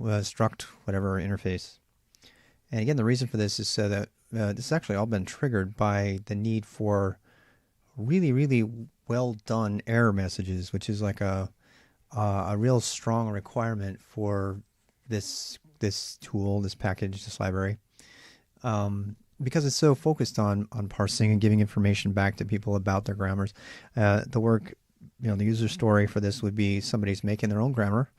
struct whatever interface. And again, the reason for this is so that this has actually all been triggered by the need for really, really well done error messages, which is like a real strong requirement for this tool, this package, this library, because it's so focused on parsing and giving information back to people about their grammars. The work, the user story for this would be somebody's making their own grammar,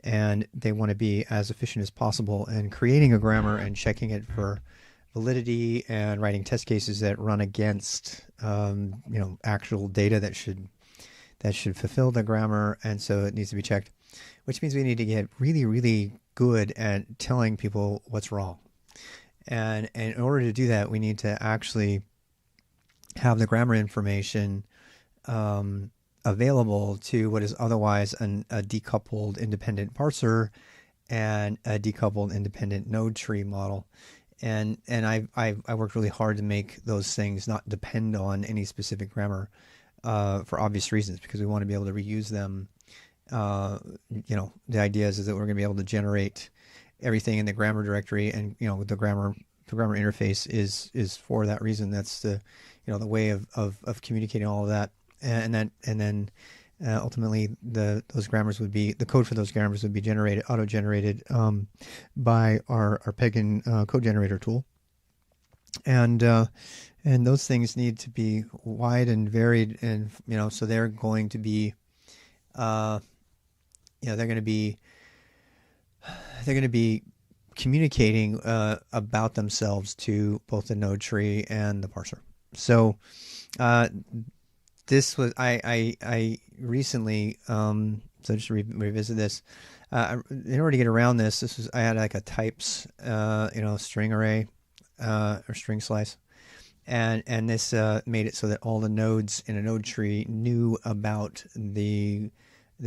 and they want to be as efficient as possible in creating a grammar and checking it for validity and writing test cases that run against actual data that should fulfill the grammar, and so it needs to be checked, which means we need to get really, really good at telling people what's wrong. And in order to do that, we need to actually have the grammar information available to what is otherwise a decoupled independent parser and a decoupled independent node tree model. And I worked really hard to make those things not depend on any specific grammar for obvious reasons, because we want to be able to reuse them. The idea is that we're going to be able to generate everything in the grammar directory, and the grammar interface is for that reason. That's the way of communicating all of that, and then ultimately those grammars would be, the code for those grammars would be auto generated by our PEGN code generator tool, and those things need to be wide and varied, and so they're going to be they're going to be communicating about themselves to both the node tree and the parser. So this was I recently so just revisit this. In order to get around this, I had like a types string array or string slice, and this made it so that all the nodes in a node tree knew about the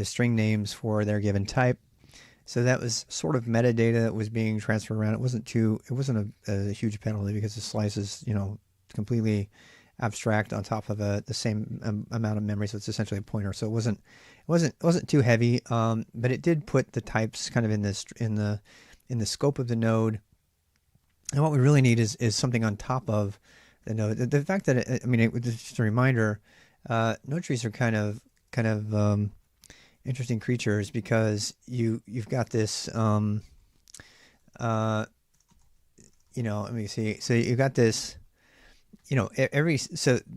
string names for their given type. So that was sort of metadata that was being transferred around. It wasn't a huge penalty, because the slice is completely abstract on top of the same amount of memory, so it's essentially a pointer. So it wasn't too heavy, but it did put the types kind of in the scope of the node. And what we really need is something on top of the node. The fact that just a reminder, node trees are kind of interesting creatures, because you've got this let me see. So you've got this, so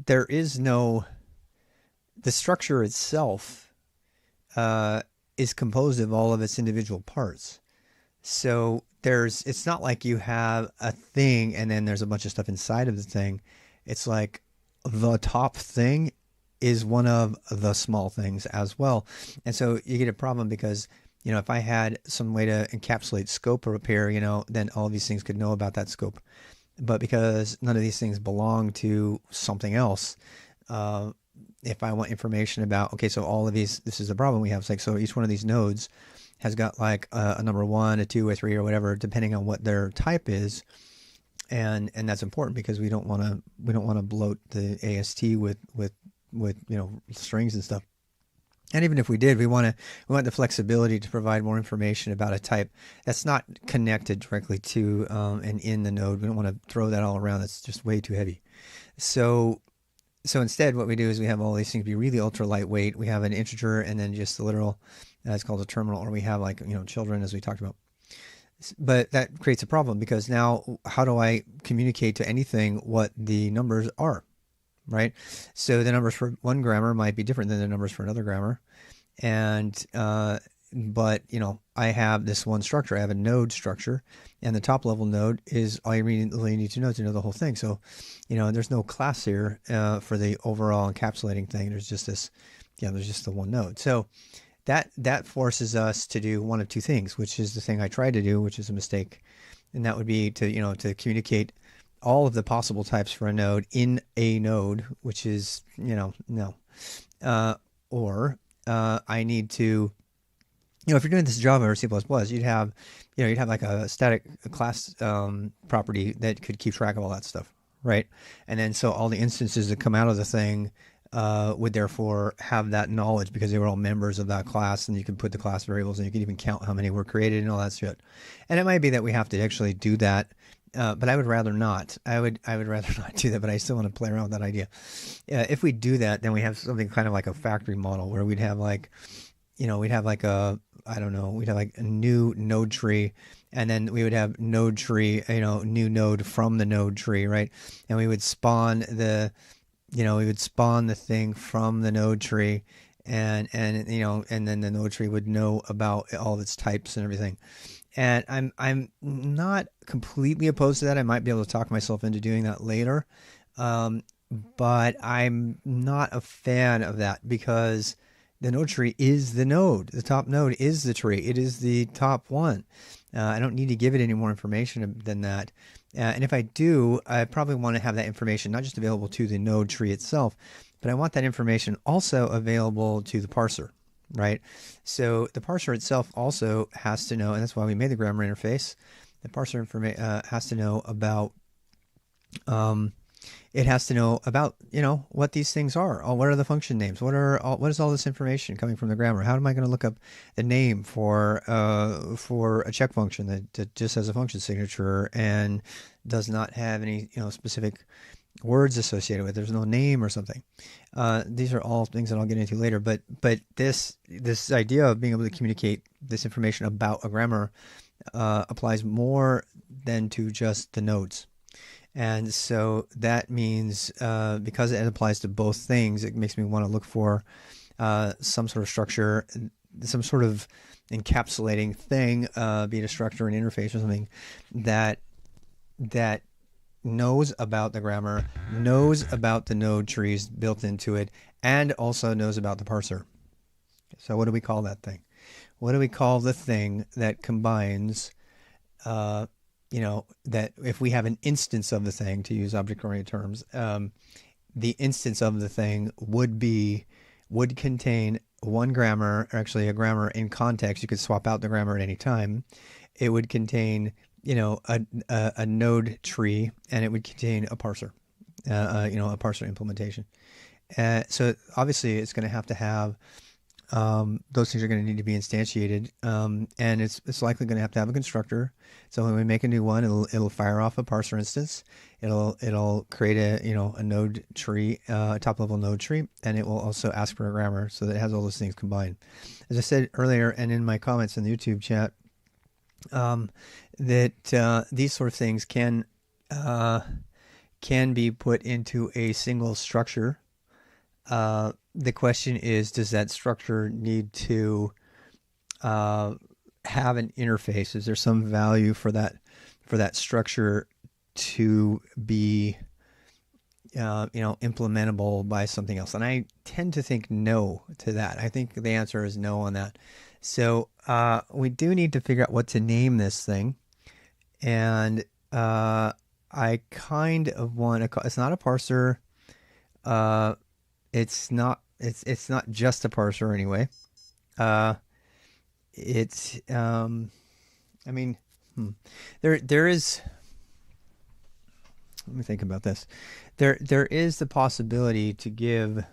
there is no, the structure itself is composed of all of its individual parts. So it's not like you have a thing and then there's a bunch of stuff inside of the thing. It's like the top thing is one of the small things as well. And so you get a problem, because if I had some way to encapsulate scope up here, then all of these things could know about that scope. But because none of these things belong to something else, if I want information about, okay, so all of these, this is the problem we have. It's like, so each one of these nodes has got like a number 1, a 2, a 3, or whatever, depending on what their type is. And that's important, because we don't want to bloat the AST with strings and stuff. And even if we did, we want the flexibility to provide more information about a type that's not connected directly to and in the node. We don't want to throw that all around. That's just way too heavy. So instead, what we do is we have all these things be really ultra lightweight. We have an integer and then just the literal, it's called a terminal, or we have like children, as we talked about. But that creates a problem, because now how do I communicate to anything what the numbers are? Right? So the numbers for one grammar might be different than the numbers for another grammar. And, but I have this one structure. I have a node structure, and the top level node is all you really need to know the whole thing. So, there's no class here, for the overall encapsulating thing. There's just this, there's just the one node. So that forces us to do one of two things, which is the thing I tried to do, which is a mistake. And that would be to, to communicate all of the possible types for a node in a node, which is, no. Or I need to, if you're doing this Java or C++, you'd have like a static class property that could keep track of all that stuff, right? And then so all the instances that come out of the thing would therefore have that knowledge because they were all members of that class, and you can put the class variables and you can even count how many were created and all that shit. And it might be that we have to actually do that, but I would rather not. I would rather not do that, but I still want to play around with that idea. If we do that, then we have something kind of like a factory model where we'd have like, we'd have like we'd have like a new node tree, and then we would have node tree, new node from the node tree, right? And we would spawn the thing from the node tree, and then the node tree would know about all of its types and everything. And I'm not completely opposed to that. I might be able to talk myself into doing that later, but I'm not a fan of that because the node tree is the node. The top node is the tree. It is the top one. I don't need to give it any more information than that. And if I do, I probably want to have that information not just available to the node tree itself, but I want that information also available to the parser, right? So the parser itself also has to know, and that's why we made the grammar interface. The parser has to know about it has to know about, what these things are. What are the function names? What is all this information coming from the grammar? How am I going to look up the name for a check function that just has a function signature and does not have any, specific words associated with it? There's no name or something. These are all things that I'll get into later. But this idea of being able to communicate this information about a grammar applies more than to just the nodes. And so that means because it applies to both things, it makes me want to look for some sort of structure, some sort of encapsulating thing, be it a structure, an interface, or something that knows about the grammar, knows about the node trees built into it, and also knows about the parser. So what do we call that thing? What do we call the thing that combines that if we have an instance of the thing, to use object-oriented terms, the instance of the thing would contain one grammar, or actually a grammar in context. You could swap out the grammar at any time. It would contain, a node tree, and it would contain a parser, a parser implementation. So obviously it's going to have those things are going to need to be instantiated, and it's likely going to have a constructor. So when we make a new one, it'll fire off a parser instance. It'll create a node tree, a top level node tree, and it will also ask for a grammar, so that it has all those things combined. As I said earlier, and in my comments in the YouTube chat, that these sort of things can be put into a single structure. The question is, does that structure need to have an interface? Is there some value for that structure to be implementable by something else? And I tend to think no to that. I think the answer is no on that. So we do need to figure out what to name this thing, and I kind of want to. It's not a parser. It's not just a parser anyway. There is, let me think about this. There is the possibility to give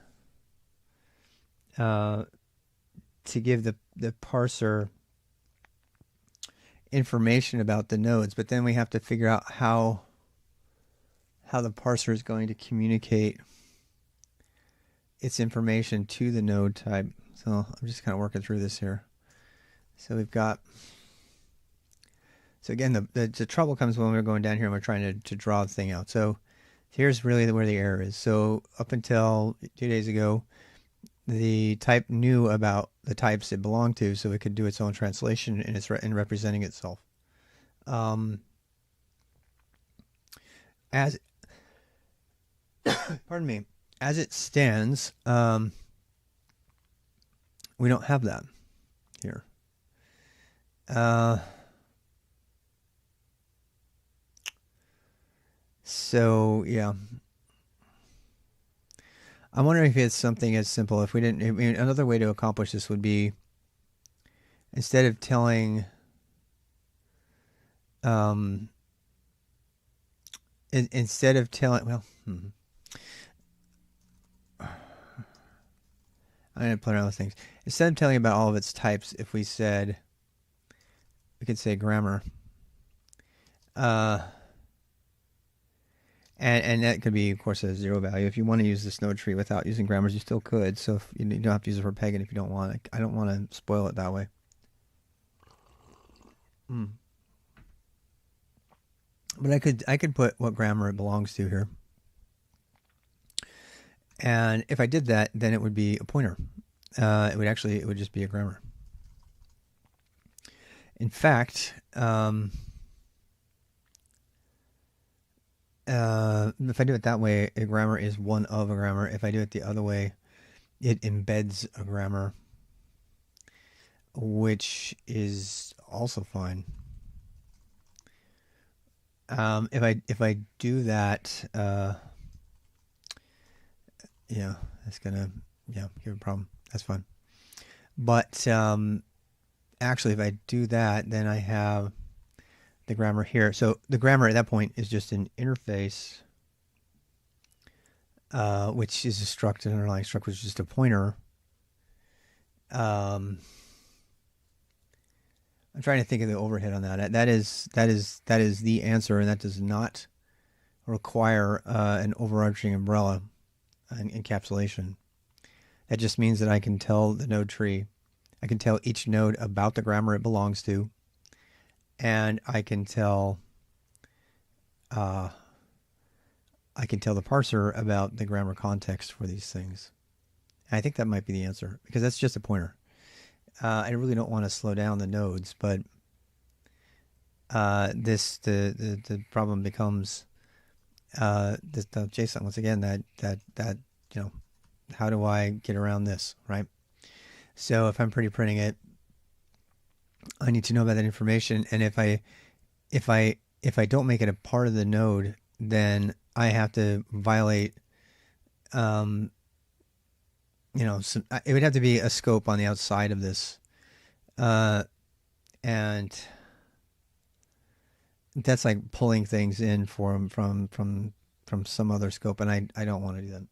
the parser information about the nodes, but then we have to figure out how the parser is going to communicate its information to the node type. So I'm just kind of working through this here. So we've got, so again, the trouble comes when we're going down here and we're trying to draw the thing out. So here's really where the error is. So up until 2 days ago, the type knew about the types it belonged to, so it could do its own translation in representing itself. As pardon me, as it stands, we don't have that here. So yeah, I'm wondering if it's something as simple. If we didn't, another way to accomplish this would be, instead of telling, well, I'm going to play around with things. Instead of telling you about all of its types, if we said, we could say grammar. And that could be, of course, a 0 value. If you want to use this node tree without using grammars, you still could. So if you don't have to use it for PEGN if you don't want. I don't want to spoil it that way. But I could put what grammar it belongs to here. And if I did that, then it would be a pointer. It would just be a grammar. In fact, if I do it that way, a grammar is one of a grammar. If I do it the other way, it embeds a grammar, which is also fine. If I do that, yeah, that's gonna give a problem. That's fine. But actually, if I do that, then I have the grammar here. So the grammar at that point is just an interface, which is a struct, an underlying struct, which is just a pointer. I'm trying to think of the overhead on that. That is the answer, and that does not require an overarching umbrella, an encapsulation. That just means that I can tell the node tree, I can tell each node about the grammar it belongs to, and I can tell the parser about the grammar context for these things. And I think that might be the answer, because that's just a pointer. I really don't want to slow down the nodes, but the problem becomes the JSON once again. That how do I get around this, right? So if I'm pretty printing it, I need to know about that information, and if I don't make it a part of the node, then I have to violate. It would have to be a scope on the outside of this, and that's like pulling things in from some other scope, and I don't want to do that.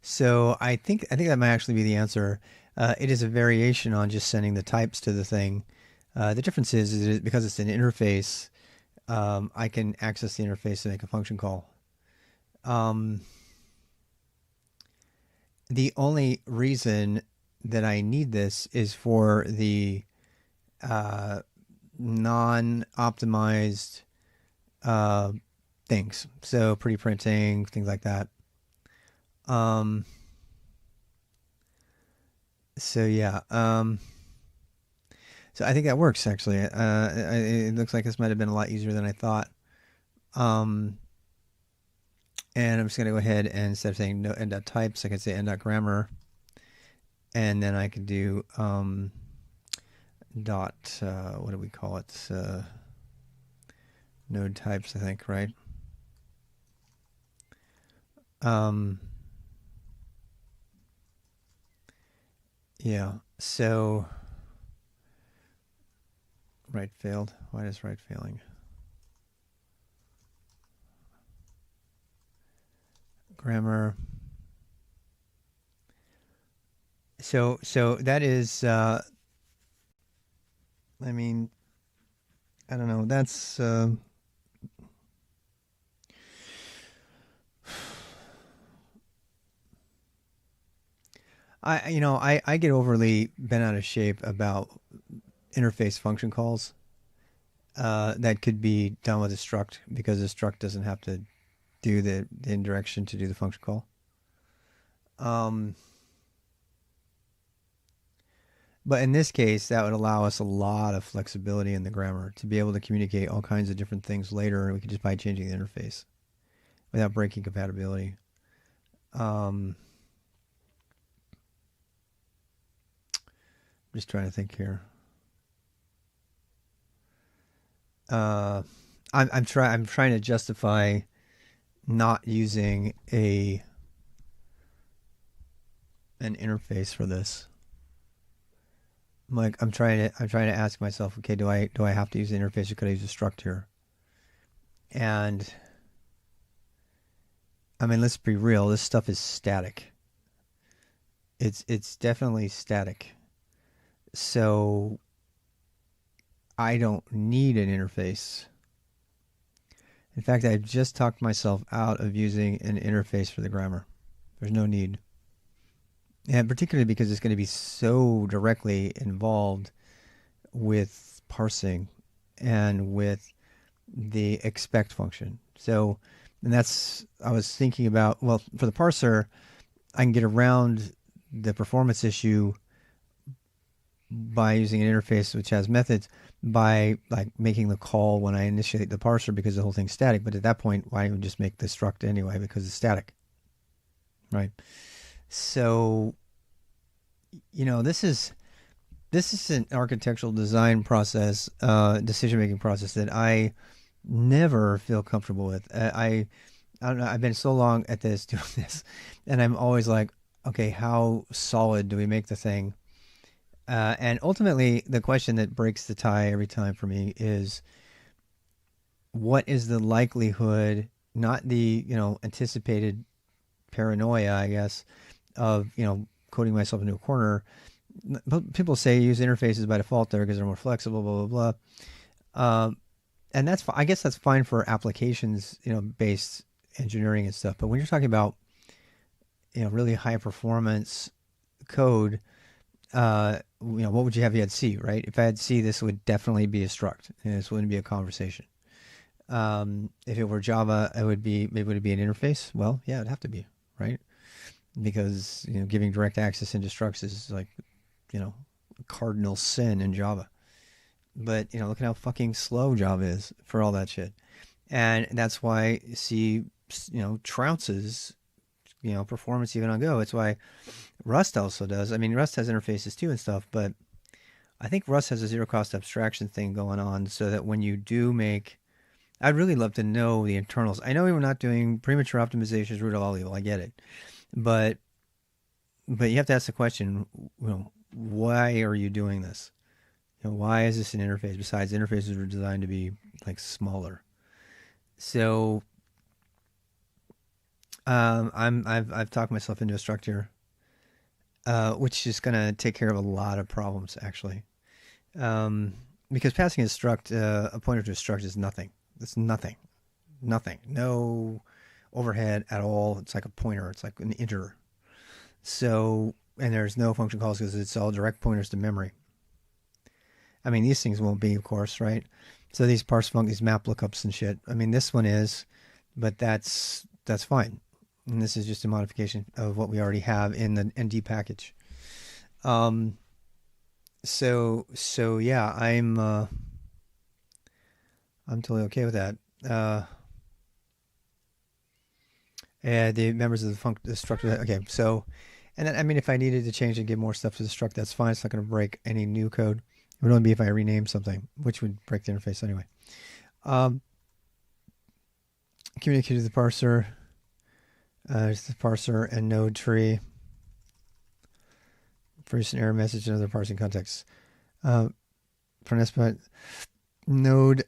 So I think that might actually be the answer. It is a variation on just sending the types to the thing. The difference is because it's an interface, I can access the interface to make a function call. The only reason that I need this is for the non-optimized things. So pretty printing, things like that. So yeah. So I think that works actually. It looks like this might have been a lot easier than I thought. And I'm just going to go ahead and instead of saying no end.types, I can say end.grammar. And then I can do dot, what do we call it? Node types, I think, right? Yeah, so write failed. Why is write failing? Grammar. So that is, I mean, I don't know. That's I get overly bent out of shape about interface function calls that could be done with a struct, because a struct doesn't have to do the indirection to do the function call. But in this case, that would allow us a lot of flexibility in the grammar to be able to communicate all kinds of different things later, and we could just by changing the interface without breaking compatibility. Just trying to think here. I'm trying to justify not using an interface for this. I'm trying to ask myself, okay, do I have to use the interface, or could I use a struct here? And I mean, let's be real, this stuff is static. it's definitely static. So I don't need an interface. In fact, I just talked myself out of using an interface for the grammar. There's no need. And particularly because it's going to be so directly involved with parsing and with the expect function. So, and that's, I was thinking about, well, for the parser, I can get around the performance issue by using an interface which has methods by like making the call when I initiate the parser because the whole thing's static. But at that point, why don't we just make the struct anyway because it's static, right? So, you know, this is an architectural design process, decision-making process that I never feel comfortable with. I don't know. I've been so long at this, doing this, and I'm always like, okay, how solid do we make the thing? And ultimately, the question that breaks the tie every time for me is, what is the likelihood, not the, anticipated paranoia, I guess, of, coding myself into a corner. People say use interfaces by default there because they're more flexible, blah, blah, blah. And that's, I guess that's fine for applications, based engineering and stuff. But when you're talking about, really high performance code, what would you have? You had C, right? If I had C, this would definitely be a struct, and this wouldn't be a conversation. If it were Java, maybe it would be an interface. Well, yeah, it'd have to be, right? Because, giving direct access into structs is like, a cardinal sin in Java. But, look at how fucking slow Java is for all that shit. And that's why C, trounces, performance even on Go. It's why Rust also does. I mean, Rust has interfaces too and stuff, but I think Rust has a zero cost abstraction thing going on so that when you do make, I'd really love to know the internals. I know we were not doing premature optimizations, root of all evil. I get it. But you have to ask the question, why are you doing this? Why is this an interface? Besides, interfaces are designed to be like smaller. So I've talked myself into a structure, which is going to take care of a lot of problems actually. Because passing a struct, a pointer to a struct is nothing. It's nothing. No overhead at all. It's like a pointer. It's like an integer. So, and there's no function calls because it's all direct pointers to memory. I mean, these things won't be, of course, right? So these parse func, these map lookups and shit. I mean, this one is, but that's fine. And this is just a modification of what we already have in the ND package. So yeah, I'm totally okay with that. And the members of the structure. Okay, so, and then, I mean, if I needed to change and give more stuff to the struct, that's fine. It's not going to break any new code. It would only be if I rename something, which would break the interface anyway. Communicate to the parser. It's the parser and node tree. Produce an error message in other parsing contexts. For an estimate, node.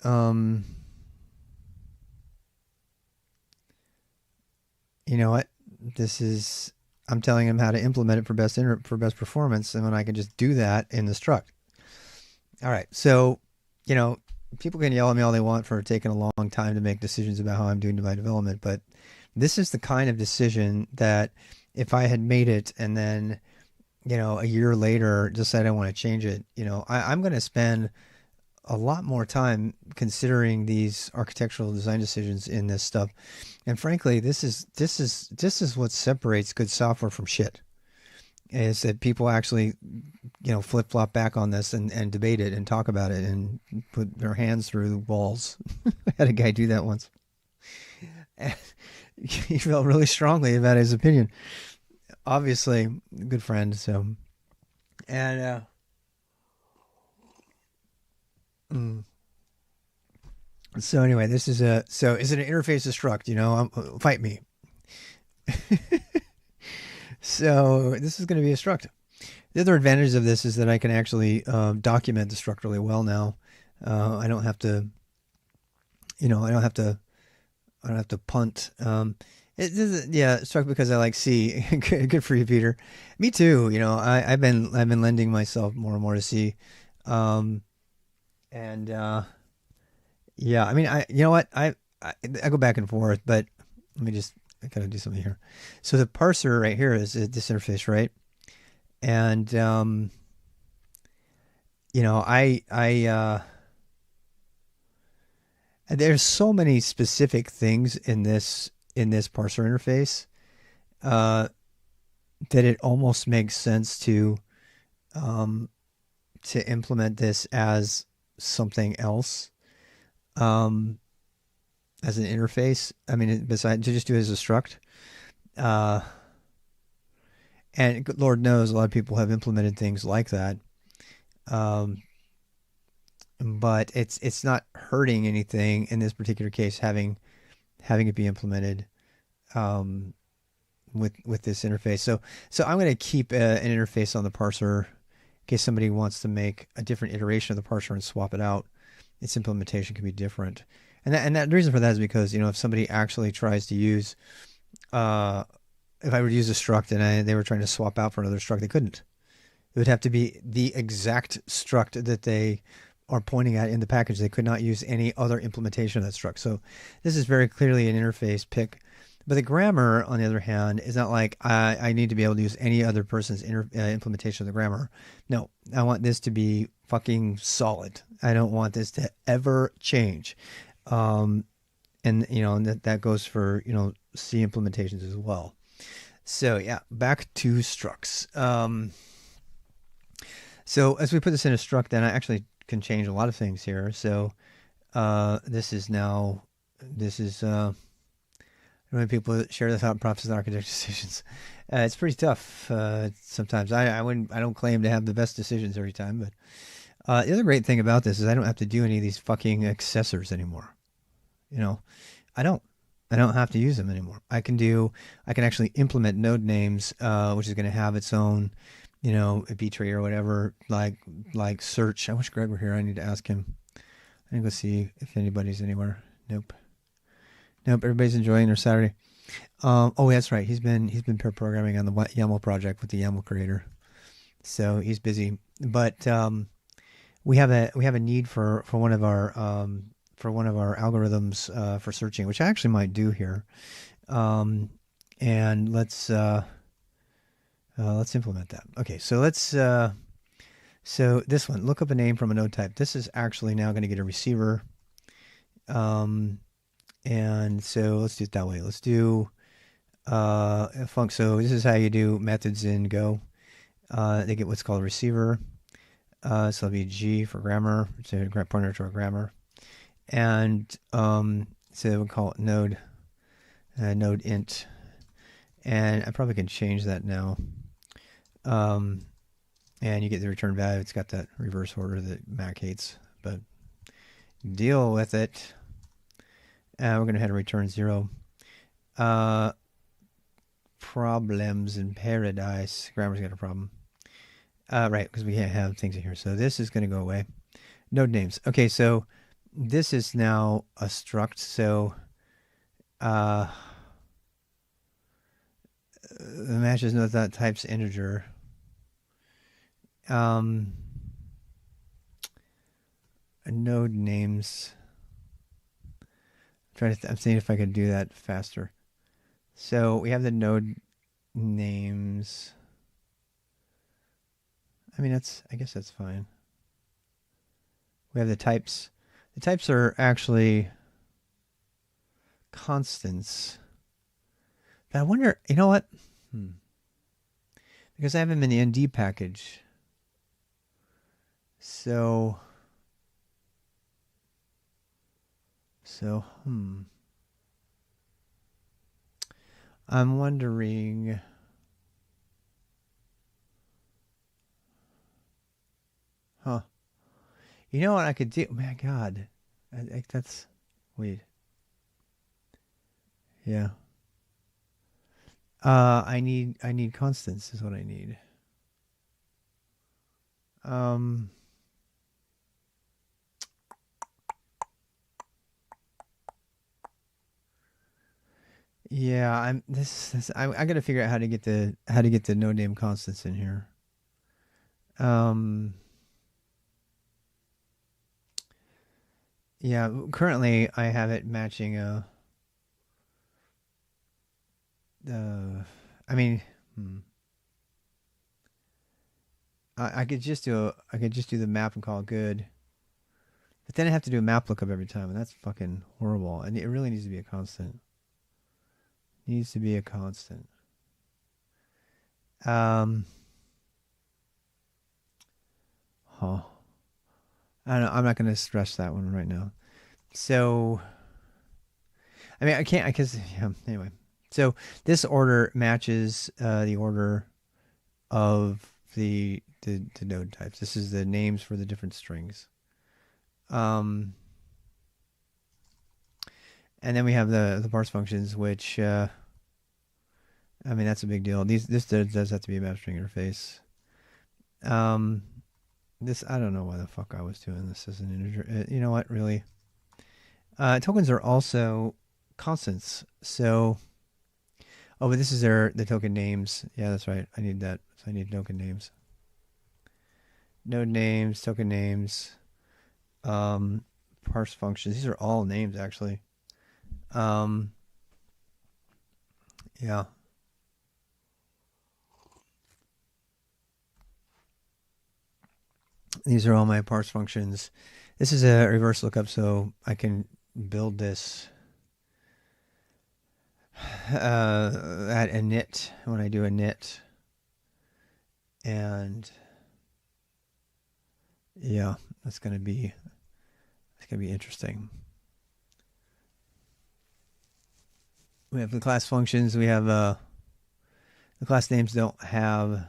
You know what? This is, I'm telling him how to implement it for best performance, and when I can just do that in the struct. All right, so people can yell at me all they want for taking a long time to make decisions about how I'm doing my development, but this is the kind of decision that if I had made it and then a year later decided I want to change it, I'm going to spend a lot more time considering these architectural design decisions in this stuff. And frankly, this is what separates good software from shit. Is that people actually, flip flop back on this and debate it and talk about it and put their hands through the walls. I had a guy do that once. And he felt really strongly about his opinion. Obviously, a good friend. So, and so anyway, this is is it an interface struct? Fight me. So this is going to be a struct. The other advantage of this is that I can actually document the struct really well now. I don't have to, I don't have to punt. It doesn't, yeah, struck because I like C. Good for you, Peter. Me too. You know, I've been lending myself more and more to C, um, and yeah, I mean, you know what, I go back and forth, but let me just I gotta do something here. So the parser right here is this interface, right? And you know, there's so many specific things in this parser interface uh, that it almost makes sense um, to implement this as something else, um, as an interface. I mean, besides to just do it as a struct. Uh, and Lord knows a lot of people have implemented things like that. Um, but it's not hurting anything in this particular case having it be implemented um, with this interface. So I'm going to keep an interface on the parser in case somebody wants to make a different iteration of the parser and swap it out. Its implementation can be different, and the reason for that is because, you know, if somebody actually tries to use if I would use a struct and they were trying to swap out for another struct, they couldn't. It would have to be the exact struct that they are pointing at in the package. They could not use any other implementation of that struct. So this is very clearly an interface pick. But the grammar, on the other hand, is not like I need to be able to use any other person's implementation of the grammar. No, I want this to be fucking solid. I don't want this to ever change. Um, and you know, and that goes for, you know, C implementations as well. So yeah, back to structs. So as we put this in a struct, then I actually can change a lot of things here. So this is when people share the thought process and architecture decisions. It's pretty tough sometimes. I don't claim to have the best decisions every time, but the other great thing about this is I don't have to do any of these fucking accessors anymore. You know, I don't. I don't have to use them anymore. I can actually implement node names, which is going to have its own, you know, a B tree or whatever, like search. I wish Greg were here. I need to ask him. I think let's see if anybody's anywhere. Nope. Everybody's enjoying their Saturday. Oh, that's right. He's been pair programming on the YAML project with the YAML creator, so he's busy. But we have a need for one of our algorithms for searching, which I actually might do here. And let's implement that. Okay, so so this one, look up a name from a node type. This is actually now going to get a receiver. And so let's do it that way. Let's do a func. So this is how you do methods in Go. They get what's called a receiver. So it'll be G for grammar, so a pointer to a grammar. And so we'll call it node int. And I probably can change that now. And you get the return value. It's got that reverse order that Mac hates, but deal with it. We're going to head to return 0. Problems in paradise. Grammar's got a problem. Right, because we can't have things in here. So this is going to go away. Node names. Okay, so this is now a struct. So the matches node that types integer. Node names. I'm seeing if I can do that faster. So we have the node names. I mean, I guess that's fine. We have the types. The types are actually constants. But I wonder, you know what? Because I have them in the ND package. So I'm wondering. Huh. You know what I could do? My God. That's weird. Yeah. I need constants is what I need. Yeah, I got to figure out how to get the node name constants in here. Yeah, currently I have it matching I mean, hmm. I could just do the map and call it good. But then I have to do a map lookup every time, and that's fucking horrible. And it really needs to be a constant. Needs to be a constant. Um, huh. I don't know. I'm not going to stress that one right now. So, I mean, I can't, because, yeah, anyway. So, this order matches the order of the node types. This is the names for the different strings. And then we have the parse functions, which, I mean, that's a big deal. This does have to be a map string interface. This, I don't know why the fuck I was doing this as an integer. You know what, really? Tokens are also constants. So, oh, but this is the token names. Yeah, that's right. I need that. So I need token names. Node names, token names, parse functions. These are all names, actually. Yeah. These are all my parse functions. This is a reverse lookup, so I can build this at init when I do init. And yeah, that's gonna be interesting. We have the class functions. We have the class names don't have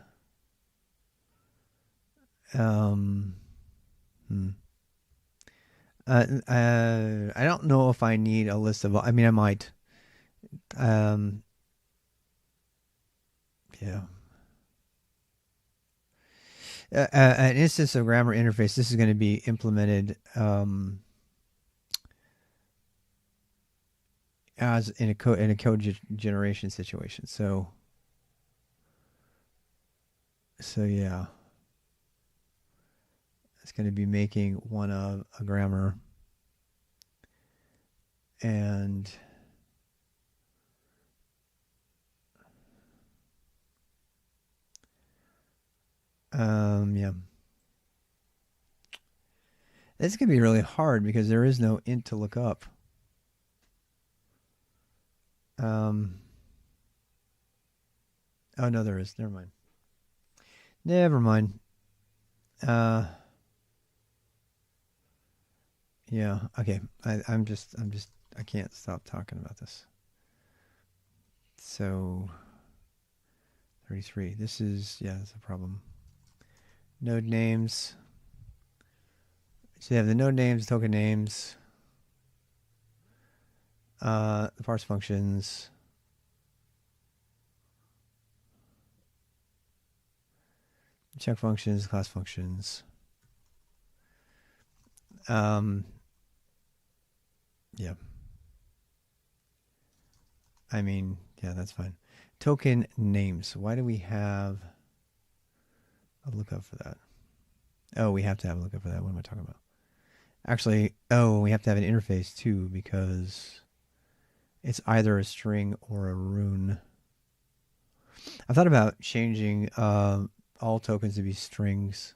I don't know if I need a list of. I mean, I might. Yeah. An instance of grammar interface. This is going to be implemented as in a code generation situation. So yeah, it's going to be making one of a grammar, and yeah. This is going to be really hard because there is no int to look up. Oh no, there is. Never mind. Never mind. Yeah. Okay. I'm just. I can't stop talking about this. So, 33. This is, yeah, that's a problem. Node names. So you have the node names, token names, the parse functions, check functions, class functions. Yeah. I mean, yeah, that's fine. Token names. Why do we have a lookup for that? Oh, we have to have a lookup for that. What am I talking about? Actually, oh, we have to have an interface too because it's either a string or a rune. I thought about changing all tokens to be strings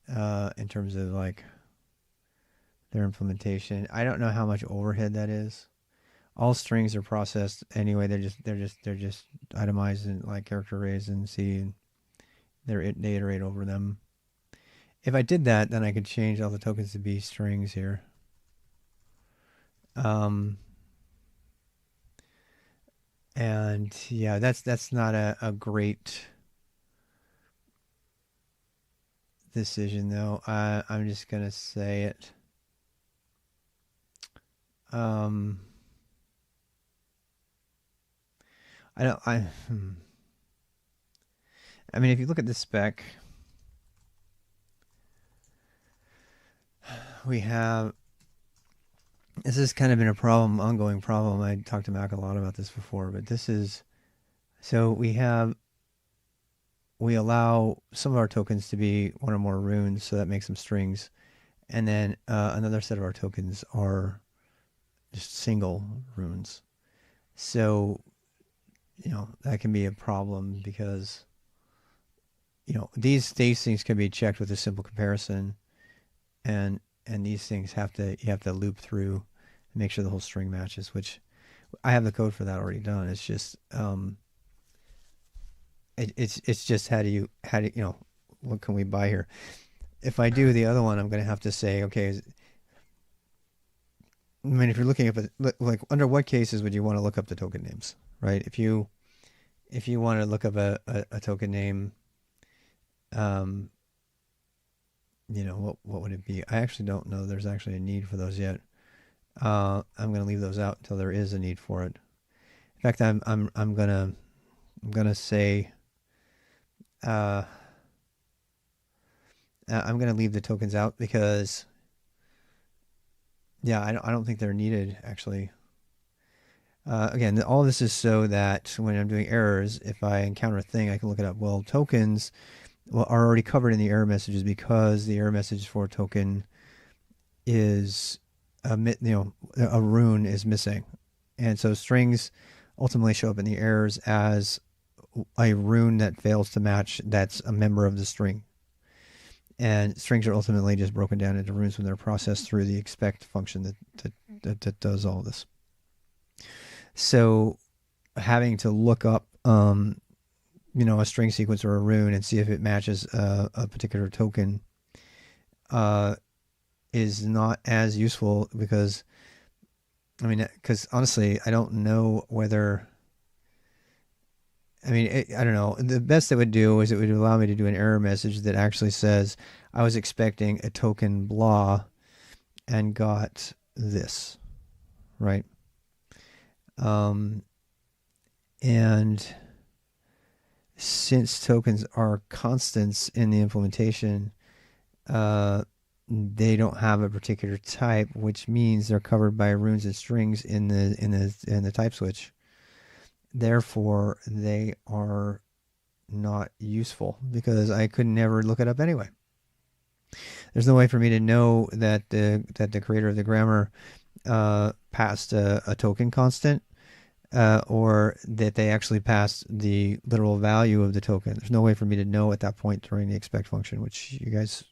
in terms of like their implementation. I don't know how much overhead that is. All strings are processed anyway. They're just itemized in like character arrays in C, and they iterate over them. If I did that, then I could change all the tokens to be strings here. And yeah, that's not a great decision though. I'm just gonna say it. I don't. I mean, if you look at the spec, we have this has kind of been a problem, ongoing problem. I talked to Mac a lot about this before, but this is, so we allow some of our tokens to be one or more runes, so that makes them strings. And then another set of our tokens are just single runes. So, that can be a problem because, these things can be checked with a simple comparison, and these things you have to loop through and make sure the whole string matches, which I have the code for that already done. It's just it's just how do you what can we buy here? If I do the other one, I'm going to have to say, okay, I mean, if you're looking up like under what cases would you want to look up the token names, right? If you want to look up a token name, what would it be? I actually don't know. There's actually a need for those yet. I'm going to leave those out until there is a need for it. In fact, I'm gonna say I'm gonna leave the tokens out because I don't think they're needed actually. Again, all this is so that when I'm doing errors, if I encounter a thing, I can look it up. Well, tokens are already covered in the error messages because the error message for a token is a rune is missing, and so strings ultimately show up in the errors as a rune that fails to match that's a member of the string. And strings are ultimately just broken down into runes when they're processed through the expect function that does all this. So having to look up a string sequence or a rune and see if it matches a particular token is not as useful because honestly, I don't know whether, I don't know. The best it would do is it would allow me to do an error message that actually says I was expecting a token blah and got this, right? And since tokens are constants in the implementation, they don't have a particular type, which means they're covered by runes and strings in the type switch. Therefore, they are not useful because I could never look it up anyway. There's no way for me to know that the creator of the grammar passed a token constant or that they actually passed the literal value of the token. There's no way for me to know at that point during the expect function, which you guys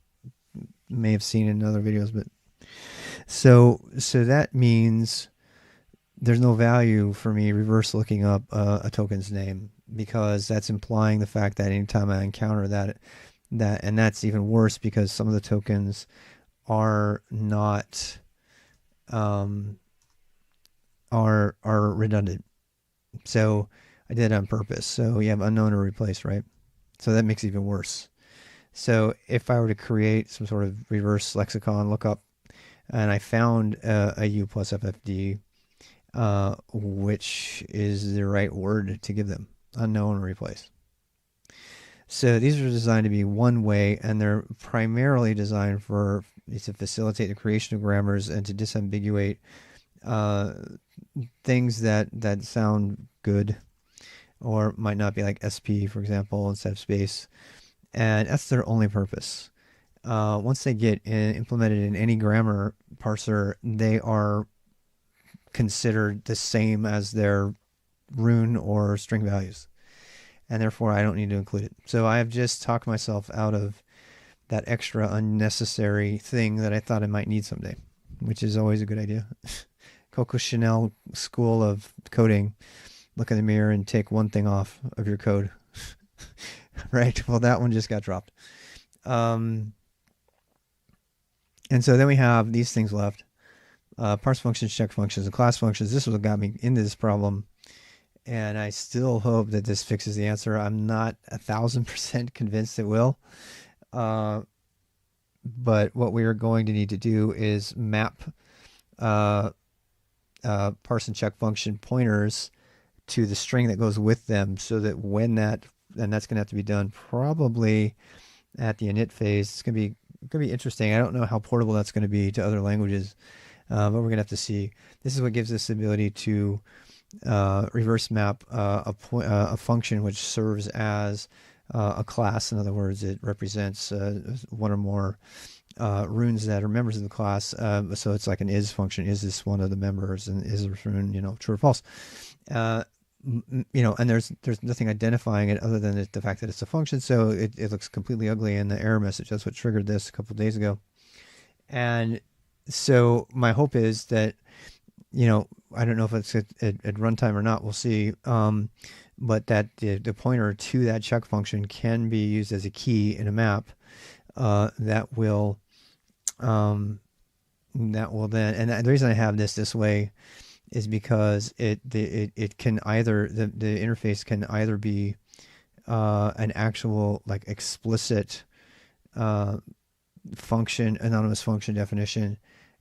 may have seen in other videos. But so that means there's no value for me reverse looking up a token's name because that's implying the fact that anytime I encounter that and that's even worse because some of the tokens are not are redundant. So I did it on purpose. So you have unknown or replace, right? So that makes it even worse. So if I were to create some sort of reverse lexicon lookup and I found a U plus FFD, which is the right word to give them, unknown or replace. So these are designed to be one way, and they're primarily designed to facilitate the creation of grammars and to disambiguate things that sound good or might not be, like SP, for example, instead of space. And that's their only purpose. Once they get implemented in any grammar parser, they are considered the same as their rune or string values. And therefore, I don't need to include it. So I have just talked myself out of that extra unnecessary thing that I thought I might need someday, which is always a good idea. Coco Chanel school of coding. Look in the mirror and take one thing off of your code. Right? Well, that one just got dropped. And so then we have these things left. Parse functions, check functions, and class functions. This is what got me into this problem. And I still hope that this fixes the answer. I'm not 1,000% convinced it will. But what we are going to need to do is map parse and check function pointers to the string that goes with them so that when and that's going to have to be done probably at the init phase. It's going to be interesting. I don't know how portable that's going to be to other languages. but we're gonna have to see. This is what gives us the ability to reverse map a function which serves as a class. In other words, it represents one or more runes that are members of the class. So it's like an is function. Is this one of the members? And is this rune, true or false? And there's nothing identifying it other than the fact that it's a function. So it looks completely ugly in the error message. That's what triggered this a couple of days ago. And so my hope is that, I don't know if it's at runtime or not. We'll see. But that the pointer to that check function can be used as a key in a map that will then. And the reason I have this way is because it can either the interface can either be an actual like explicit function, anonymous function definition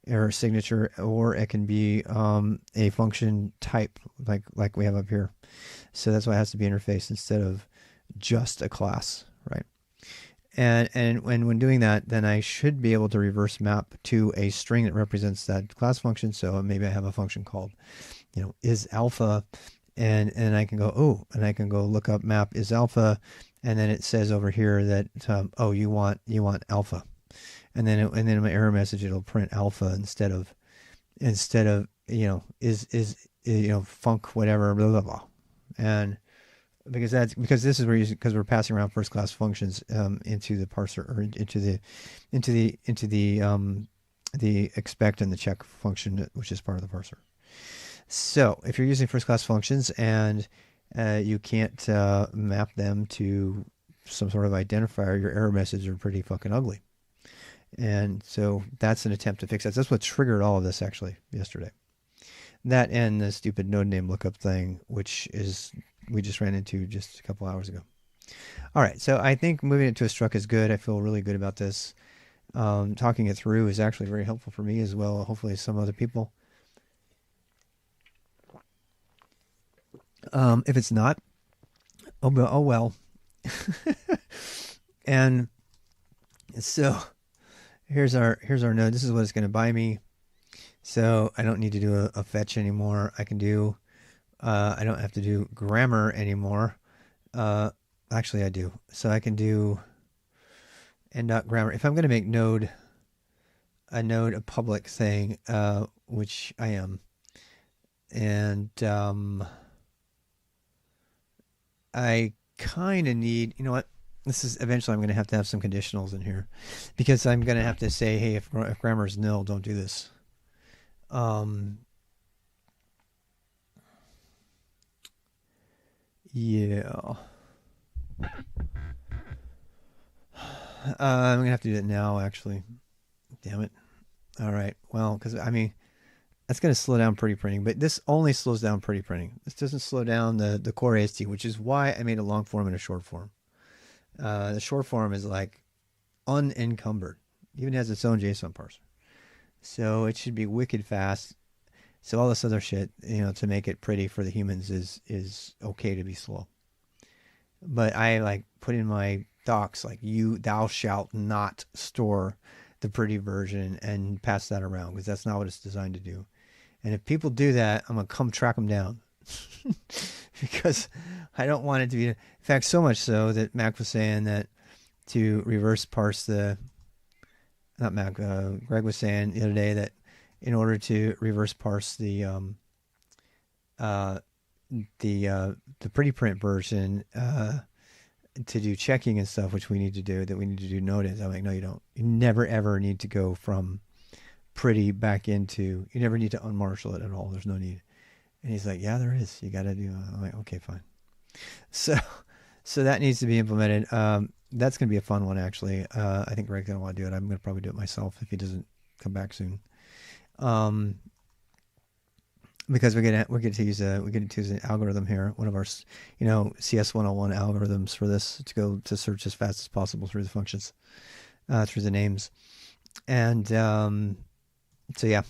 or signature, or it can be a function type like we have up here. So that's why it has to be interface instead of just a class, right? And when doing that, then I should be able to reverse map to a string that represents that class function. So maybe I have a function called, is alpha, and I can go, and I can go look up map is alpha, and then it says over here that you want alpha, and then in my error message it'll print alpha instead of is func whatever blah blah blah, and because this is where because we're passing around first class functions into the parser or into the expect and the check function, which is part of the parser. So if you're using first class functions and you can't map them to some sort of identifier, your error messages are pretty fucking ugly. And so that's an attempt to fix that. That's what triggered all of this actually yesterday. That and the stupid node name lookup thing, which is we just ran into just a couple hours ago. All right, so I think moving it to a struct is good. I feel really good about this. Talking it through is actually very helpful for me as well. Hopefully some other people. If it's not, oh well. And so here's our node. This is what it's going to buy me. So I don't need to do a fetch anymore. I can do, I don't have to do grammar anymore. Actually I do. So I can do end.grammar. If I'm going to make a node a public thing, which I am, and I kind of need, you know what? This is eventually I'm going to have some conditionals in here because I'm going to have to say, hey, if grammar is nil, don't do this. Yeah. I'm going to have to do it now, actually. Damn it. All right. Well, because, I mean, that's going to slow down pretty printing, but this only slows down pretty printing. This doesn't slow down the core AST, which is why I made a long form and a short form. The short form is like unencumbered. It even has its own JSON parser. So it should be wicked fast. So all this other shit, to make it pretty for the humans is okay to be slow. But I like put in my docs like thou shalt not store the pretty version and pass that around because that's not what it's designed to do. And if people do that, I'm gonna come track them down because I don't want it to be. In fact, so much so that Mac was saying that to reverse parse not Mac, Greg was saying the other day that in order to reverse parse the pretty print version to do checking and stuff, which we need to do, that we need to do node-ins. I'm like, no, you don't. You never ever need to go from pretty back into. You never need to unmarshal it at all. There's no need. And he's like, yeah, there is. You got to do. I'm like, okay, fine. So that needs to be implemented. That's going to be a fun one, actually. I think Greg's going to want to do it. I'm going to probably do it myself if he doesn't come back soon. Because we get to use an algorithm here, one of our CS 101 algorithms for this to go to search as fast as possible through the functions, through the names, and so yeah,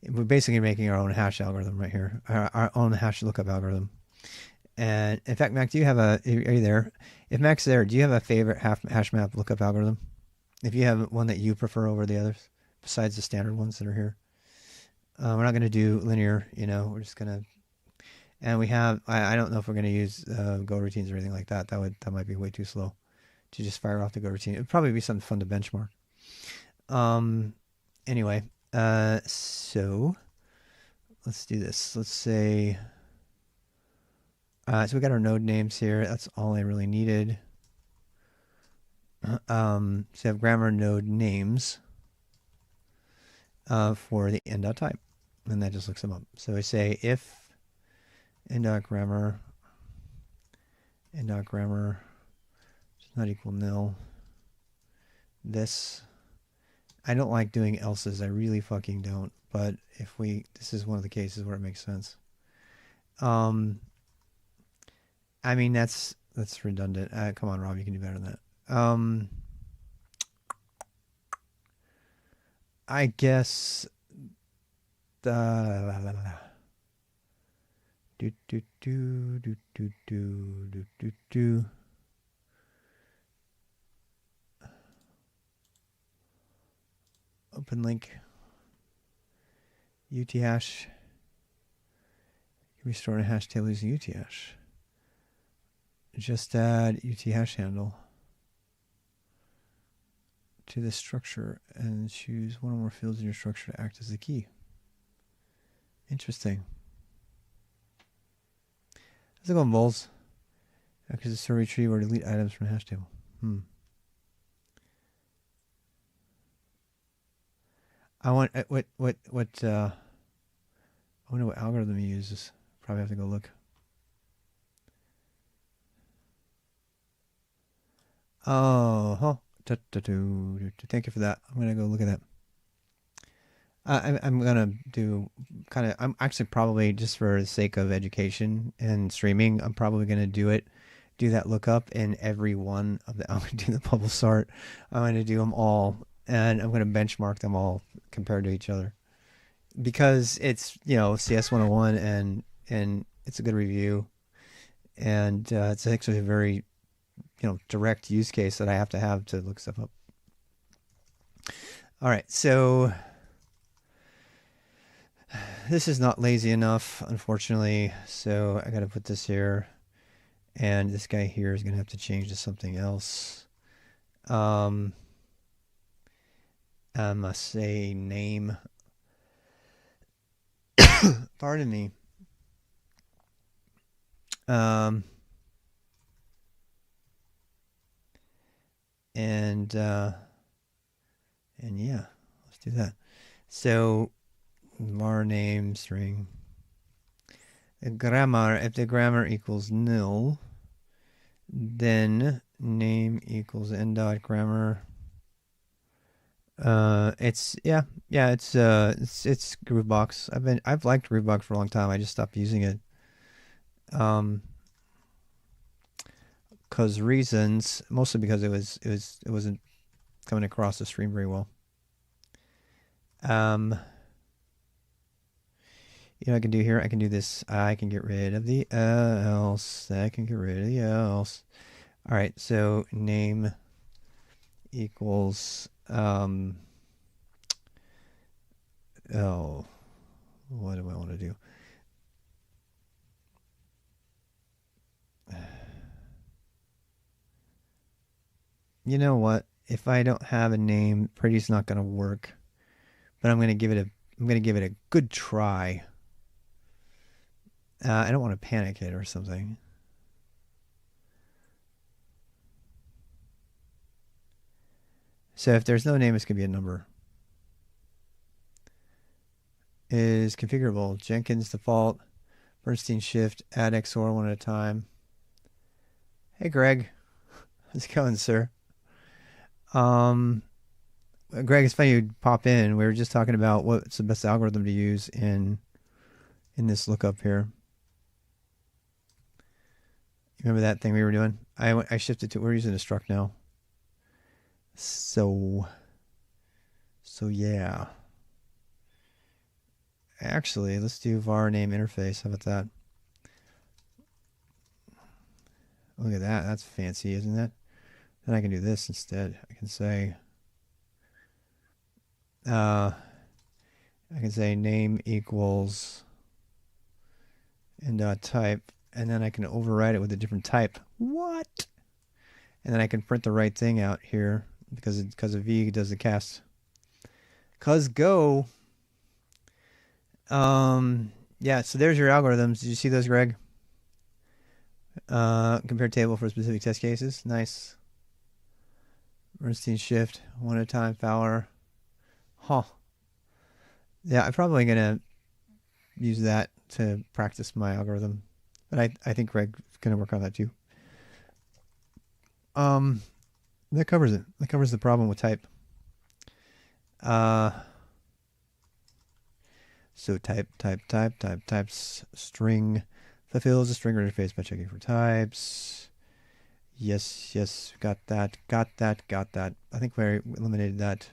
we're basically making our own hash algorithm right here, our own hash lookup algorithm. And in fact, Mac, are you there? If Mac's there, do you have a favorite hash map lookup algorithm? If you have one that you prefer over the others, besides the standard ones that are here. We're not going to do linear, you know, we're just going to, and we have, I don't know if we're going to use Go routines or anything like that. That might be way too slow to just fire off the Go routine. It'd probably be something fun to benchmark. Anyway, so let's do this. Let's say, so we got our node names here. That's all I really needed. So I have grammar node names for the n.type, and that just looks them up. So I say if n.grammar does not equal nil, this, I don't like doing else's, I really fucking don't, but if we, this is one of the cases where it makes sense. I mean, that's redundant. Come on, Rob, you can do better than that. I guess open link UThash. Can we store a hash table using UThash? Just add UThash handle to the structure and choose one or more fields in your structure to act as the key. Interesting. How's it going, Bulls? Because it's to retrieve or delete items from a hash table. I want I wonder what algorithm he uses. Probably have to go look. Oh, thank you for that. I'm gonna go look at that. I'm gonna do kind of. I'm actually probably, just for the sake of education and streaming, I'm probably gonna do that lookup in every one of the. I'm gonna do the bubble sort. I'm gonna do them all, and I'm gonna benchmark them all compared to each other, because it's, you know, CS 101, and it's a good review, and it's actually a very, you know, direct use case that I have to look stuff up. All right, so this is not lazy enough, unfortunately, so I got to put this here, and this guy here is going to have to change to something else. I must say name. Pardon me. And yeah, let's do that. So varname string grammar. If the grammar equals nil, then name equals n.grammar. It's Groovebox. I've liked Groovebox for a long time. I just stopped using it. Cause reasons, mostly because it wasn't coming across the stream very well. You know what I can do here? I can do this. I can get rid of the else. I can get rid of the else. All right. So name equals oh, what do I want to do? You know what? If I don't have a name, pretty's not going to work. But I'm going to give it a good try. I don't want to panic it or something. So if there's no name, it's going to be a number. Is configurable. Jenkins default. Bernstein shift. Add XOR one at a time. Hey, Greg. How's it going, sir? Greg, it's funny you pop in. We were just talking about what's the best algorithm to use in this lookup here. You remember that thing we were doing? I shifted to, we're using a struct now. So yeah. Actually, let's do varname interface. How about that? Look at that. That's fancy, isn't it? Then I can do this instead. I can say I can say name equals n.type, and then I can override it with a different type. What? And then I can print the right thing out here because of V does the cast. Cause go. Yeah, so there's your algorithms. Did you see those, Greg? Compare table for specific test cases. Nice. Bernstein shift, one at a time, Fowler. Huh. Yeah, I'm probably going to use that to practice my algorithm. But I think Greg's going to work on that too. That covers it. That covers the problem with type. So types, string fulfills the string interface by checking for types. Yes, got that. I think we eliminated that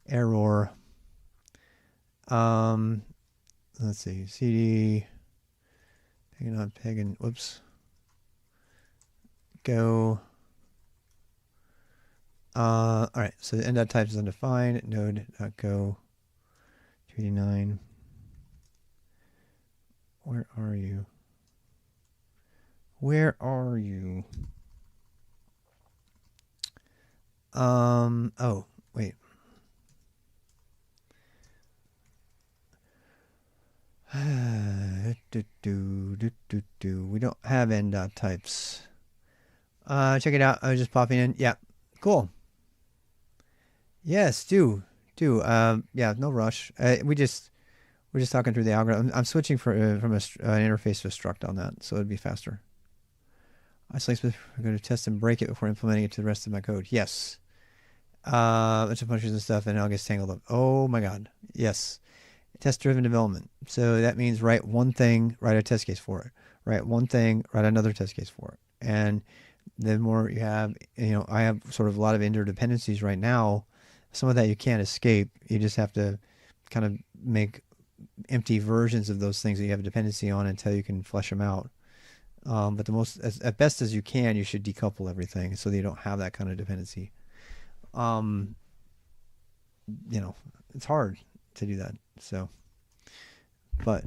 error. Let's see, CD, PEGN, whoops. Go. All right, so the end.type is undefined, node.go, 289. Where are you? Where are you? Oh, wait. We don't have end.types. Check it out. I was just popping in. Yeah, cool. Yes, do. Yeah, no rush. We're just talking through the algorithm. I'm switching from an interface to a struct on that, so it'd be faster. Isolate. We're going to test and break it before implementing it to the rest of my code. Yes. A bunch of functions and stuff, and it all gets tangled up. Oh my god. Yes. Test-driven development. So that means write one thing, write a test case for it. Write one thing, write another test case for it. And the more you have, I have sort of a lot of interdependencies right now. Some of that you can't escape. You just have to kind of make empty versions of those things that you have a dependency on until you can flesh them out. But at best as you can, you should decouple everything so that you don't have that kind of dependency. It's hard to do that. So, but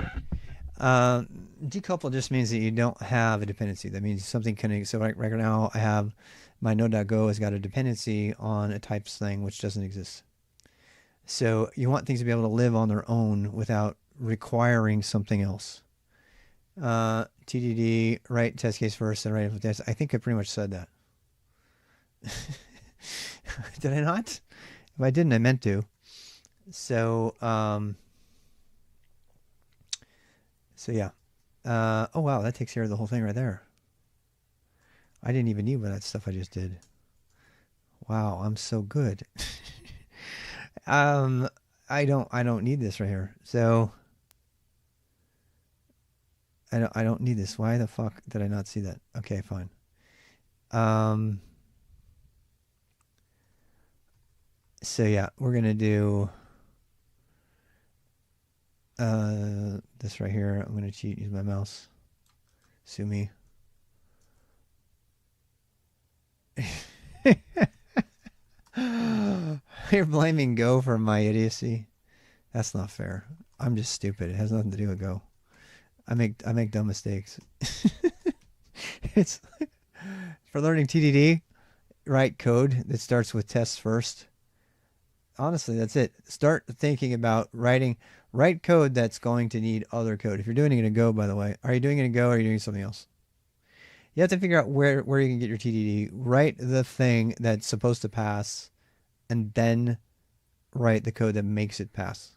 decouple just means that you don't have a dependency. That means something can. So right now, I have my node.go has got a dependency on a types thing which doesn't exist. So you want things to be able to live on their own without requiring something else. TDD, write test case first and write it test. I think I pretty much said that. Did I not? If I didn't, I meant to. So, yeah. Oh wow, that takes care of the whole thing right there. I didn't even need that stuff I just did. Wow, I'm so good. I don't need this right here. So I don't need this. Why the fuck did I not see that? Okay, fine. So yeah, we're gonna do this right here. I'm gonna cheat, use my mouse. Sue me. You're blaming Go for my idiocy. That's not fair. I'm just stupid. It has nothing to do with Go. I make dumb mistakes. It's for learning TDD, write code that starts with tests first. Honestly, that's it. Start thinking about write code that's going to need other code. If you're doing it in Go, by the way, are you doing it in Go or are you doing something else? You have to figure out where you can get your TDD. Write the thing that's supposed to pass, and then write the code that makes it pass.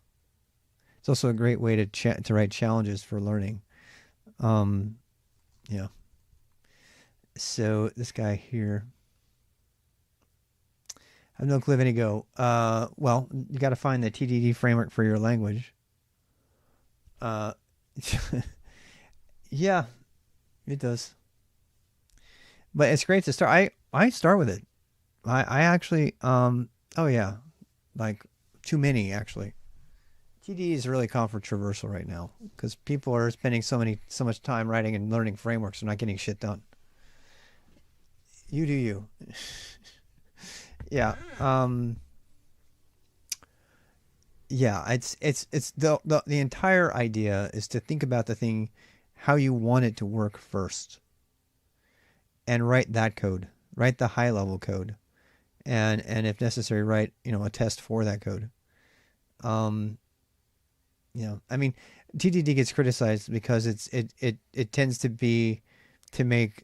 It's also a great way to write challenges for learning. Yeah. So this guy here, I have no clue of any Go. Well, you got to find the TDD framework for your language. Yeah, it does. But it's great to start. I start with it. I actually, oh yeah, like too many actually. TDD is really controversial right now because people are spending so much time writing and learning frameworks and not getting shit done. You do you. Yeah. Yeah, it's the entire idea is to think about the thing how you want it to work first and write that code. Write the high level code. And if necessary write, a test for that code. Um I mean, TDD gets criticized because it tends to be to make,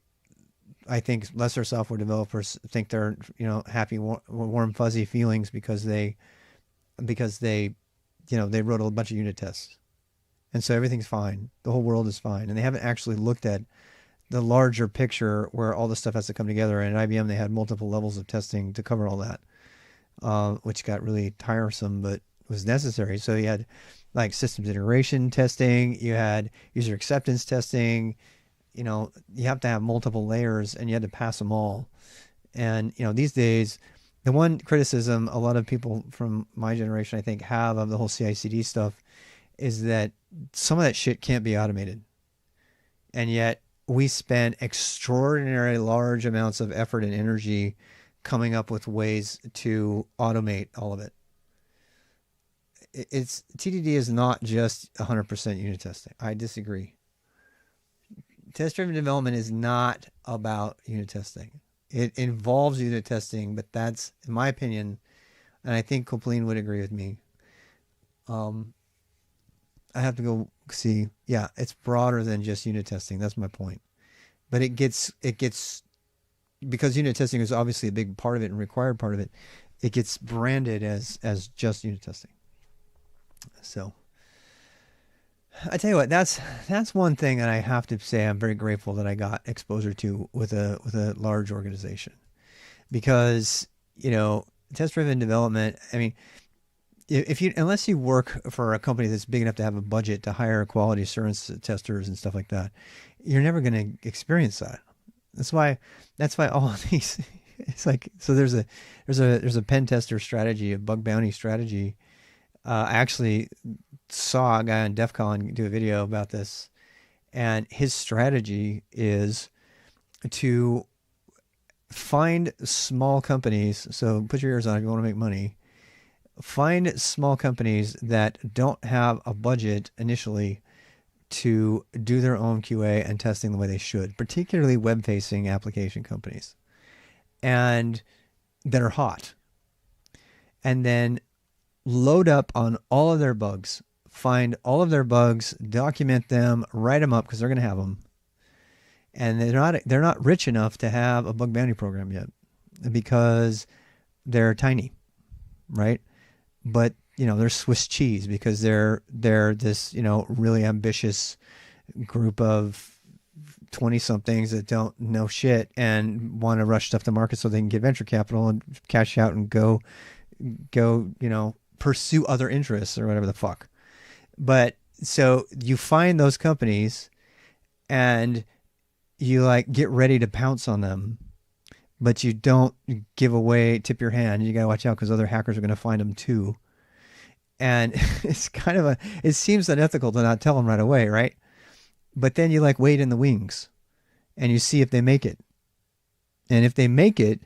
I think, lesser software developers think they're, happy, warm, fuzzy feelings because they they wrote a bunch of unit tests, and so everything's fine. The whole world is fine, and they haven't actually looked at the larger picture where all this stuff has to come together. And at IBM, they had multiple levels of testing to cover all that, which got really tiresome, but was necessary. So you had like systems integration testing, you had user acceptance testing. You have to have multiple layers, and you had to pass them all. And these days, the one criticism a lot of people from my generation, I think, have of the whole CI/CD stuff is that some of that shit can't be automated, and yet we spend extraordinarily large amounts of effort and energy coming up with ways to automate all of it. It's TDD is not just 100% unit testing. I disagree. Test-driven development is not about unit testing. It involves unit testing, but that's, in my opinion, and I think Copleen would agree with me. I have to go see. Yeah, it's broader than just unit testing. That's my point. But it gets because unit testing is obviously a big part of it and required part of it. It gets branded as just unit testing. So I tell you what, that's one thing that I have to say I'm very grateful that I got exposure to with a large organization, because test-driven development. I mean, unless you work for a company that's big enough to have a budget to hire quality assurance testers and stuff like that, you're never going to experience that. That's why all of these. It's like, so there's a pen tester strategy, a bug bounty strategy. I actually saw a guy on DEF CON do a video about this, and his strategy is to find small companies. So put your ears on if you want to make money. Find small companies that don't have a budget initially to do their own QA and testing the way they should, particularly web-facing application companies, and that are hot. And then load up on all of their bugs, find all of their bugs, document them, write them up, because they're going to have them. And they're not rich enough to have a bug bounty program yet, because they're tiny, right? But they're Swiss cheese, because they're this really ambitious group of 20-somethings that don't know shit and want to rush stuff to market so they can get venture capital and cash out and go pursue other interests or whatever the fuck. But so you find those companies and you get ready to pounce on them, but you don't tip your hand. You got to watch out, because other hackers are going to find them too. And it's it seems unethical to not tell them right away, right? But then you wait in the wings and you see if they make it. And if they make it,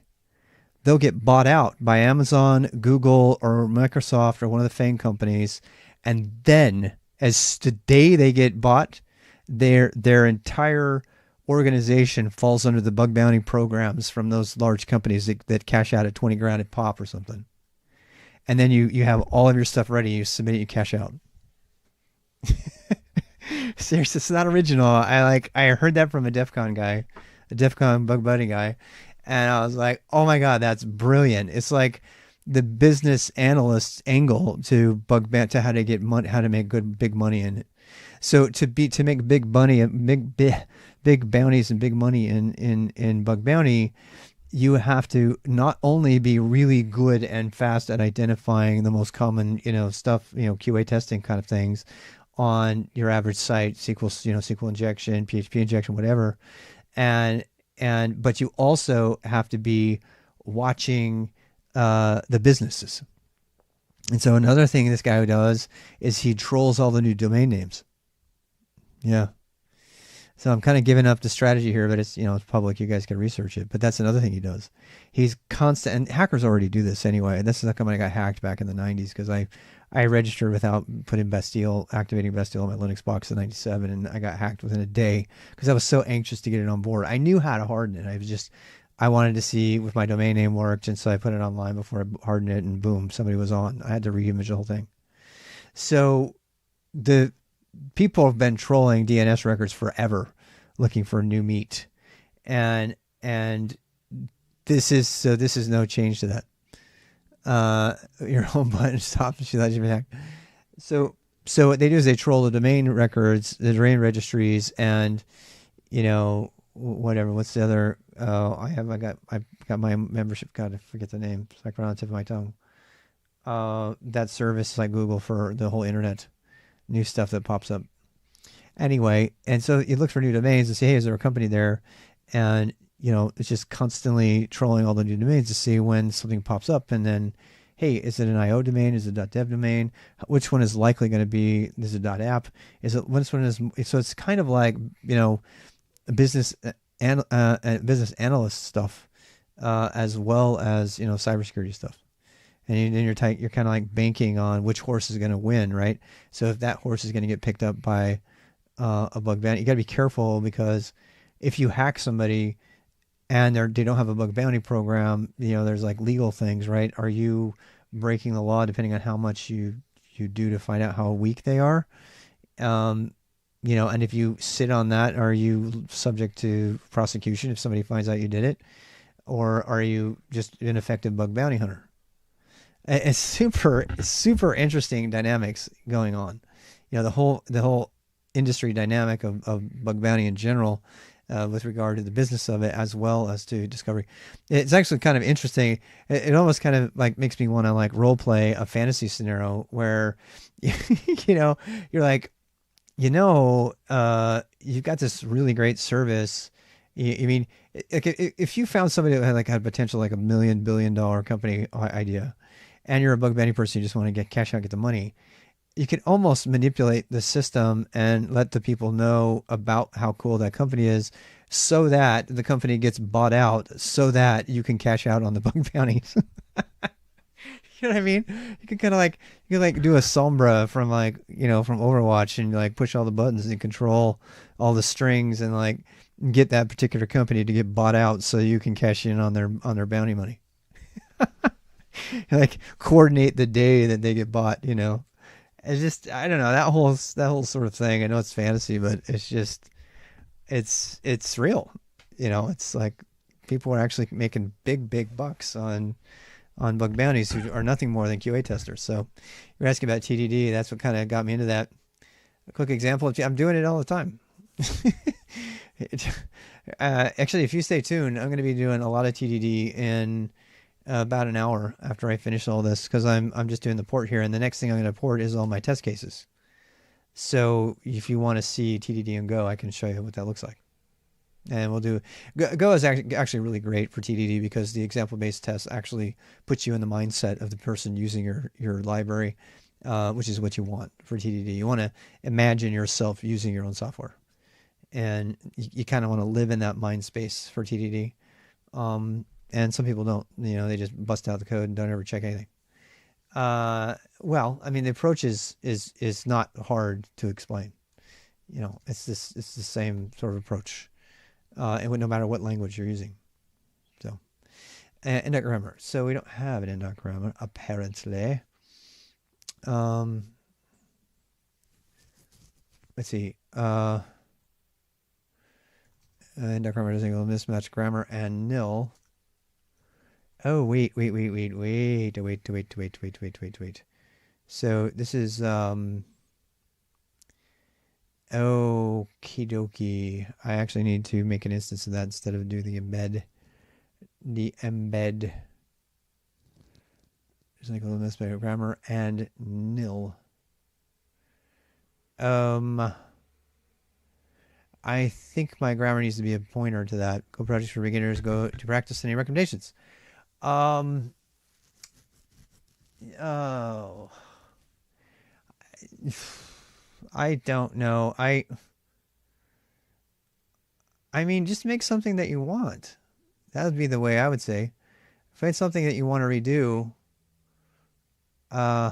they'll get bought out by Amazon, Google, or Microsoft, or one of the FANG companies. And then, as the day they get bought, their entire organization falls under the bug bounty programs from those large companies that cash out at 20 grand a pop or something. And then you have all of your stuff ready, you submit it, you cash out. Seriously, it's not original. I heard that from a DEF CON guy, a DEF CON bug bounty guy. And I was like, oh my God, that's brilliant. It's like the business analyst angle to how to get money, how to make big money in it. So to make big money, big bounties and big money in bug bounty, you have to not only be really good and fast at identifying the most common, stuff, QA testing kind of things on your average site, SQL injection, PHP injection, whatever. But you also have to be watching the businesses. And so another thing this guy does is he trolls all the new domain names. Yeah. So I'm kind of giving up the strategy here, but it's, it's public. You guys can research it. But that's another thing he does. He's constant, and hackers already do this anyway. And this is how come I got hacked back in the 90s, because I registered without putting Bastille, activating Bastille on my Linux box in 97, and I got hacked within a day because I was so anxious to get it on board. I knew how to harden it. I wanted to see if my domain name worked, and so I put it online before I hardened it, and boom, somebody was on. I had to re-image the whole thing. So the people have been trolling DNS records forever, looking for new meat, and this is no change to that. Your home button stops and she lets you back. So what they do is they troll the domain records, the domain registries, and whatever. What's the other? I got my membership. God, I forget the name. It's like right on the tip of my tongue. That service like Google for the whole internet, new stuff that pops up. Anyway, and so you look for new domains and say, hey, is there a company there? And it's just constantly trolling all the new domains to see when something pops up, and then, hey, is it an IO domain? Is it a .dev domain? Which one is likely going to be? Is it .app? Is it which one is? So it's kind of like business and business analyst stuff, as well as cybersecurity stuff. And then you're kind of like banking on which horse is going to win, right? So if that horse is going to get picked up by a bug bounty, you got to be careful, because if you hack somebody and they don't have a bug bounty program, there's like legal things, right? Are you breaking the law depending on how much you do to find out how weak they are? And if you sit on that, are you subject to prosecution if somebody finds out you did it? Or are you just an effective bug bounty hunter? It's super interesting dynamics going on. The whole industry dynamic of bug bounty in general, with regard to the business of it as well as to discovery. It's actually kind of interesting. It almost kind of like makes me want to like role play a fantasy scenario where, you're like, you've got this really great service. I mean, like if you found somebody that had potential like $1 million billion company idea, and you're a bug bounty person, you just want to get cash out, get the money, you can almost manipulate the system and let the people know about how cool that company is, so that the company gets bought out, so that you can cash out on the bug bounties. You know what I mean? You can kind of like, do a Sombra from from Overwatch, and like push all the buttons and control all the strings, and like get that particular company to get bought out so you can cash in on their bounty money. Like coordinate the day that they get bought, It's just, I don't know, that whole sort of thing. I know it's fantasy, but it's just, it's real. It's like people are actually making big bucks on bug bounties who are nothing more than QA testers. So you're asking about TDD. That's what kind of got me into that. A quick example, I'm doing it all the time. Actually, if you stay tuned, I'm going to be doing a lot of TDD in about an hour after I finish all this, because I'm just doing the port here, and the next thing I'm going to port is all my test cases. So if you want to see TDD in Go, I can show you what that looks like. And we'll do Go is actually really great for TDD, because the example-based test actually puts you in the mindset of the person using your library, which is what you want for TDD. You want to imagine yourself using your own software, and you kind of want to live in that mind space for TDD. And some people don't, they just bust out the code and don't ever check anything. Well, I mean, the approach is not hard to explain. It's the same sort of approach, and no matter what language you're using. So, index grammar. So we don't have an index grammar apparently. Let's see. Index grammar doesn't equal mismatch grammar and nil. Oh, wait. So this is, okie dokie. I actually need to make an instance of that instead of do the embed. There's like a little mismatch grammar and nil. I think my grammar needs to be a pointer to that. Go projects for beginners. Go to practice. Any recommendations? Oh, I don't know. I mean, just make something that you want. That would be the way I would say. Find something that you want to redo. Uh,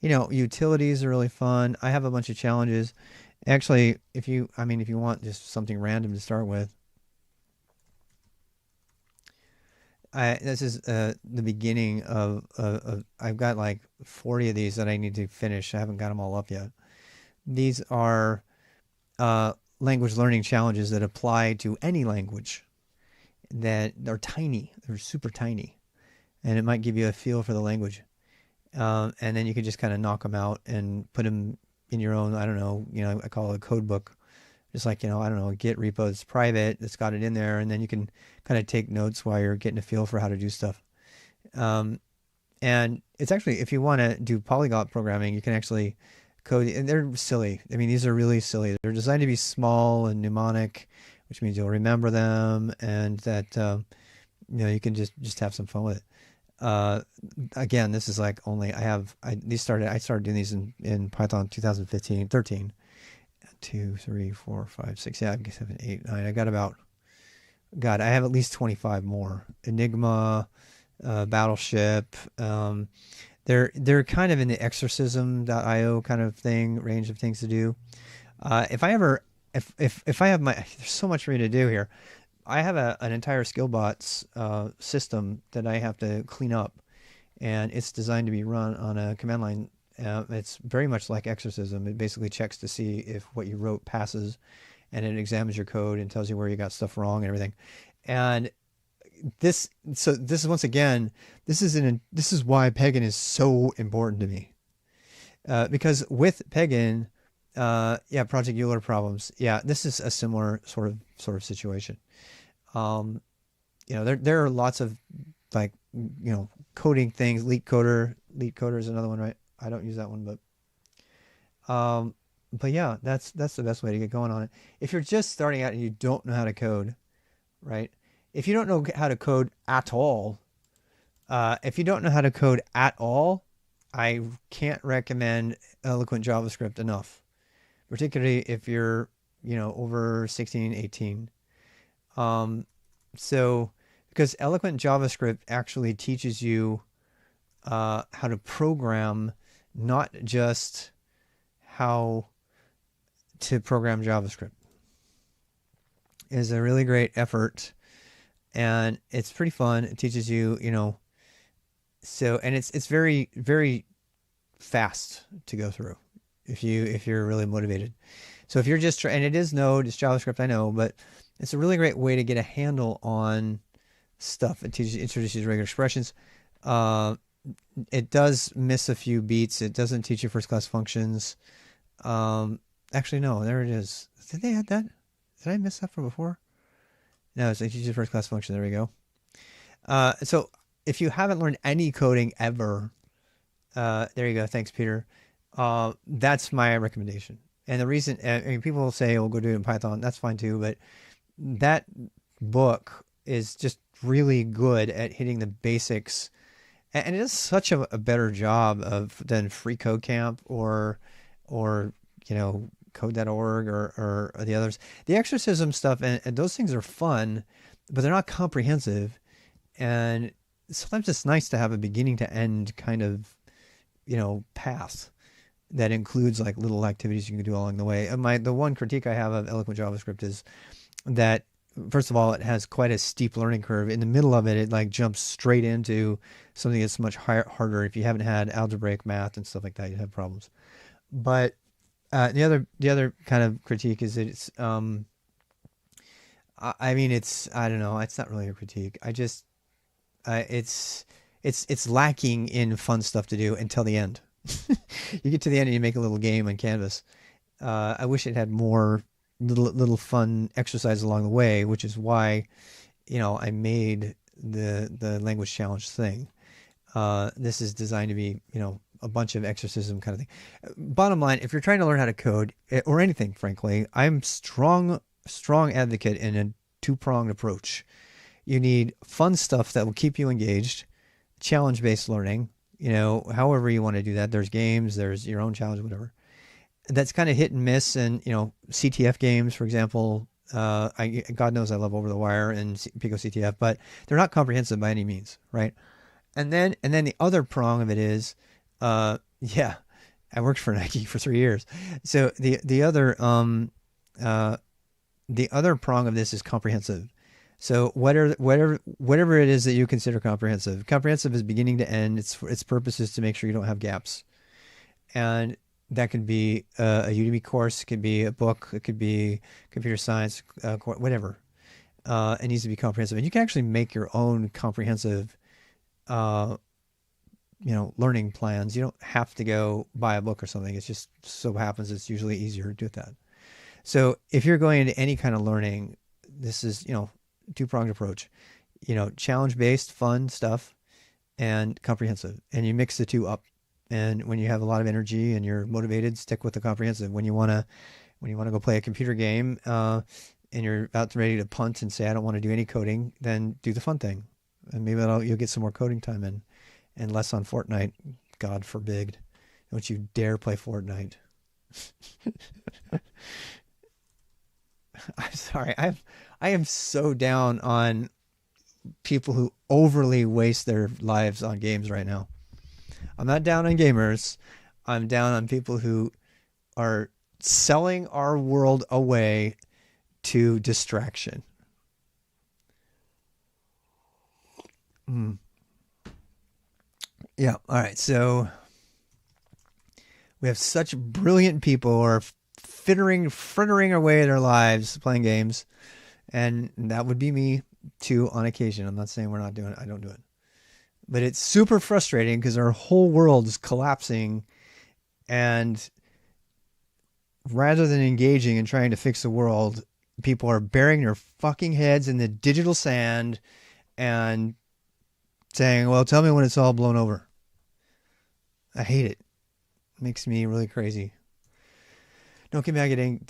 utilities are really fun. I have a bunch of challenges. Actually, if you want just something random to start with, this is the beginning of I've got like 40 of these that I need to finish. I haven't got them all up yet. These are language learning challenges that apply to any language that are tiny. They're super tiny, and it might give you a feel for the language. And then you can just kind of knock them out and put them in your own, I don't know, I call it a code book. Just like, I don't know, a Git repo that's private, that's got it in there, and then you can kind of take notes while you're getting a feel for how to do stuff. And it's actually, if you want to do polyglot programming, you can actually code, and they're silly. I mean, these are really silly. They're designed to be small and mnemonic, which means you'll remember them, and that, you can just have some fun with it. Again, this is like only I started doing these in Python 2015, 13, 2, 3, 4, 5, 6, yeah, 7, 8, 9. I have at least 25 more. Enigma, Battleship. They're kind of in the exorcism.io kind of thing, range of things to do. If I have there's so much for me to do here. I have an entire Skillbots system that I have to clean up, and it's designed to be run on a command line. It's very much like exorcism. It basically checks to see if what you wrote passes, and it examines your code and tells you where you got stuff wrong and everything. And this is once again, this is why PEGN is so important to me, because with PEGN, Project Euler problems. Yeah, this is a similar sort of situation. There are lots of like, coding things. LeetCoder is another one, right? I don't use that one, but yeah, that's the best way to get going on it. If you're just starting out and you don't know how to code, right? If you don't know how to code at all, I can't recommend Eloquent JavaScript enough, particularly if you're, over 16, 18. So because Eloquent JavaScript actually teaches you how to program, not just how to program JavaScript. It is a really great effort, and it's pretty fun. It teaches you, and it's very, very fast to go through if you're really motivated. So if you're just and it is Node, it's JavaScript, I know, but it's a really great way to get a handle on stuff. It introduces regular expressions. It does miss a few beats. It doesn't teach you first class functions. Actually, no, there it is. Did they add that? Did I miss that from before? No, it teaches you first class function. There we go. So if you haven't learned any coding ever, there you go. Thanks, Peter. That's my recommendation. And the reason, people will say, "Oh, go do it in Python." That's fine too, but that book is just really good at hitting the basics, and it does such a better job than Free Code Camp or Code.org or the others. The exorcism stuff and those things are fun, but they're not comprehensive. And sometimes it's nice to have a beginning to end kind of path that includes like little activities you can do along the way. And the one critique I have of Eloquent JavaScript is that, first of all, it has quite a steep learning curve. In the middle of it, it like jumps straight into something that's much harder. If you haven't had algebraic math and stuff like that, you have problems. But the other kind of critique is that it's I don't know, it's not really a critique. It's lacking in fun stuff to do until the end. You get to the end and you make a little game on Canvas. I wish it had more little fun exercises along the way, which is why I made the language challenge thing. This is designed to be a bunch of exorcism kind of thing. Bottom line, if you're trying to learn how to code or anything, frankly, I'm strong advocate in a two-pronged approach. You need fun stuff that will keep you engaged, challenge-based learning, however you want to do that. There's games, there's your own challenge, whatever. that's kind of hit and miss. And, CTF games, for example, God knows I love Over the Wire and Pico CTF, but they're not comprehensive by any means, right? And then the other prong of it is, yeah, I worked for Nike for 3 years. So the other prong of this is comprehensive. So whatever it is that you consider comprehensive, comprehensive is beginning to end. Its purpose is to make sure you don't have gaps, and that could be a Udemy course, it could be a book, it could be computer science, whatever. It needs to be comprehensive, and you can actually make your own comprehensive, learning plans. You don't have to go buy a book or something. It just so happens it's usually easier to do that. So if you're going into any kind of learning, this is, two-pronged approach, challenge-based, fun stuff, and comprehensive. And you mix the two up. And when you have a lot of energy and you're motivated, stick with the comprehensive. When you want to go play a computer game, and you're about ready to punt and say, I don't want to do any coding, then do the fun thing. And maybe you'll get some more coding time in, and less on Fortnite. God forbid. Don't you dare play Fortnite. I'm sorry. I am so down on people who overly waste their lives on games right now. I'm not down on gamers. I'm down on people who are selling our world away to distraction. Yeah. All right. So we have such brilliant people who are frittering away their lives playing games, and that would be me too on occasion. I'm not saying we're not doing it. I don't do it, but it's super frustrating because our whole world is collapsing, and rather than engaging and trying to fix the world, people are burying their fucking heads in the digital sand and saying, well, tell me when it's all blown over. I hate it. It makes me really crazy. Don't get mad, don't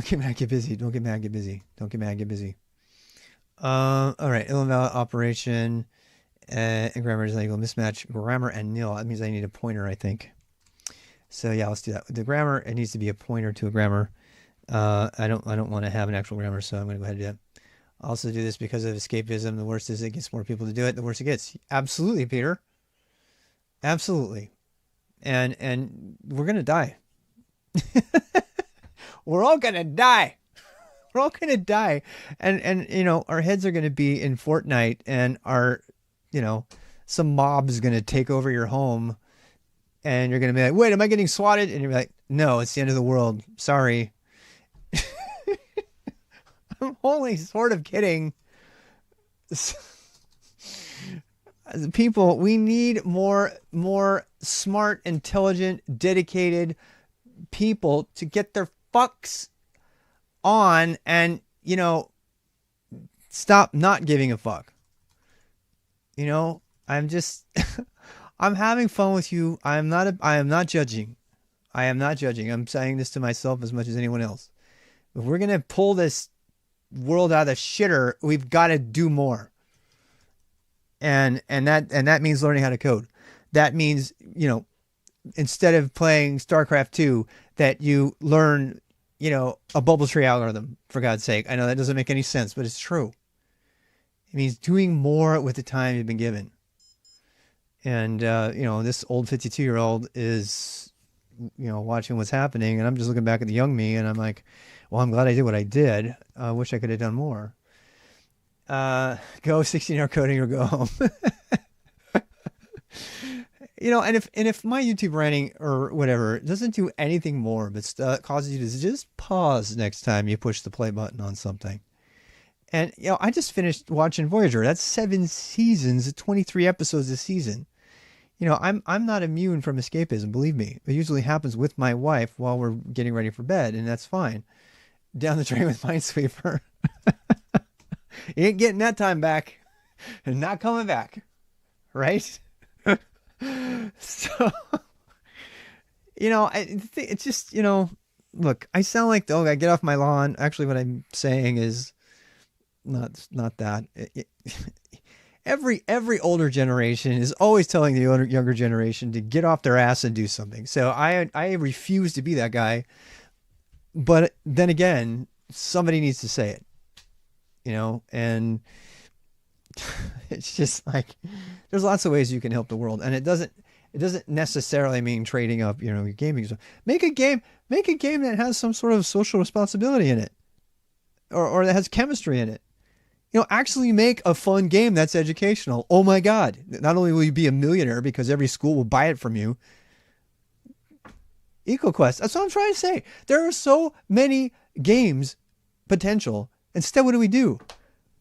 get mad, get busy. Don't get mad, get busy. Don't get mad, get busy. All right. Ill invalid operation and grammar does not equal mismatch. Grammar and nil. That means I need a pointer, I think. So yeah, let's do that. The grammar, it needs to be a pointer to a grammar. I don't want to have an actual grammar, so I'm going to go ahead and do that. I'll also do this because of escapism. The worse is it gets more people to do it, the worse it gets. Absolutely, Peter. Absolutely. And we're going to die. We're all going to die. We're all going to die. And our heads are going to be in Fortnite, and some mob is going to take over your home, and you're going to be like, wait, am I getting swatted? And you're like, no, it's the end of the world. Sorry. I'm only sort of kidding. People, we need more smart, intelligent, dedicated people to get their fucks on and, stop not giving a fuck. I'm just, I'm having fun with you. I am not judging. I am not judging. I'm saying this to myself as much as anyone else. If we're going to pull this world out of the shitter, we've got to do more. And that means learning how to code. That means, instead of playing StarCraft 2, that you learn, a bubble tree algorithm, for God's sake. I know that doesn't make any sense, but it's true. It means doing more with the time you've been given. And, this old 52-year-old is, watching what's happening, and I'm just looking back at the young me, and I'm like, well, I'm glad I did what I did. I wish I could have done more. Go 16-hour coding or go home. And if my YouTube ranting or whatever doesn't do anything more but causes you to just pause next time you push the play button on something. And I just finished watching Voyager. That's 7 seasons, 23 episodes a season. I'm not immune from escapism, believe me. It usually happens with my wife while we're getting ready for bed, and that's fine. Down the drain with Minesweeper. You ain't getting that time back. And not coming back. Right? So, it's just, look, I sound like, I get off my lawn. Actually, what I'm saying is not that. every older generation is always telling the younger generation to get off their ass and do something. So I refuse to be that guy. But then again, somebody needs to say it, and it's just like there's lots of ways you can help the world, and it doesn't necessarily mean trading up, your gaming. Make a game that has some sort of social responsibility in it, or that has chemistry in it. Actually make a fun game that's educational. Oh my God. Not only will you be a millionaire because every school will buy it from you. EcoQuest. That's what I'm trying to say. There are so many games potential. Instead, what do?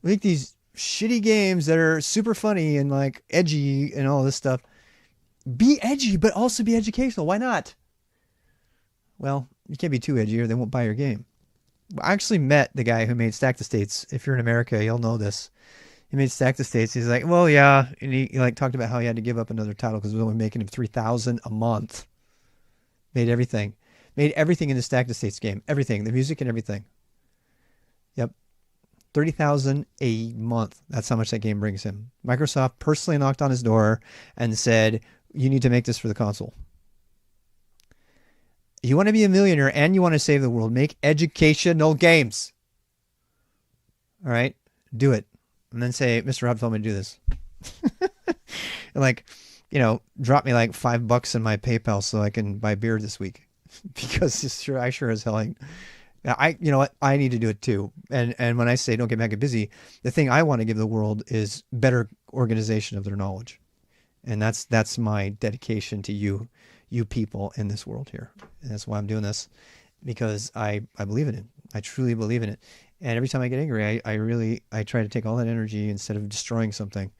We make these shitty games that are super funny and like edgy and all this stuff. Be edgy, but also be educational. Why not? Well, you can't be too edgy or they won't buy your game. I actually met the guy who made Stacked Estates. If you're in America, you'll know this. He made Stacked Estates. He's like, well, yeah. And he like talked about how he had to give up another title because it was only making him $3,000 a month. Made everything in the Stacked Estates game. Everything, the music and everything. Yep. $30,000 a month. That's how much that game brings him. Microsoft personally knocked on his door and said, you need to make this for the console. You want to be a millionaire and you want to save the world, make educational games. All right? Do it. And then say, Mr. Rob told me to do this. And like, drop me like $5 in my PayPal so I can buy beer this week. Because I sure as hell you know what? I need to do it too. And when I say don't get mega busy, the thing I want to give the world is better organization of their knowledge. And that's my dedication to you people in this world here. And that's why I'm doing this, because I believe in it. I truly believe in it. And every time I get angry, I try to take all that energy instead of destroying something.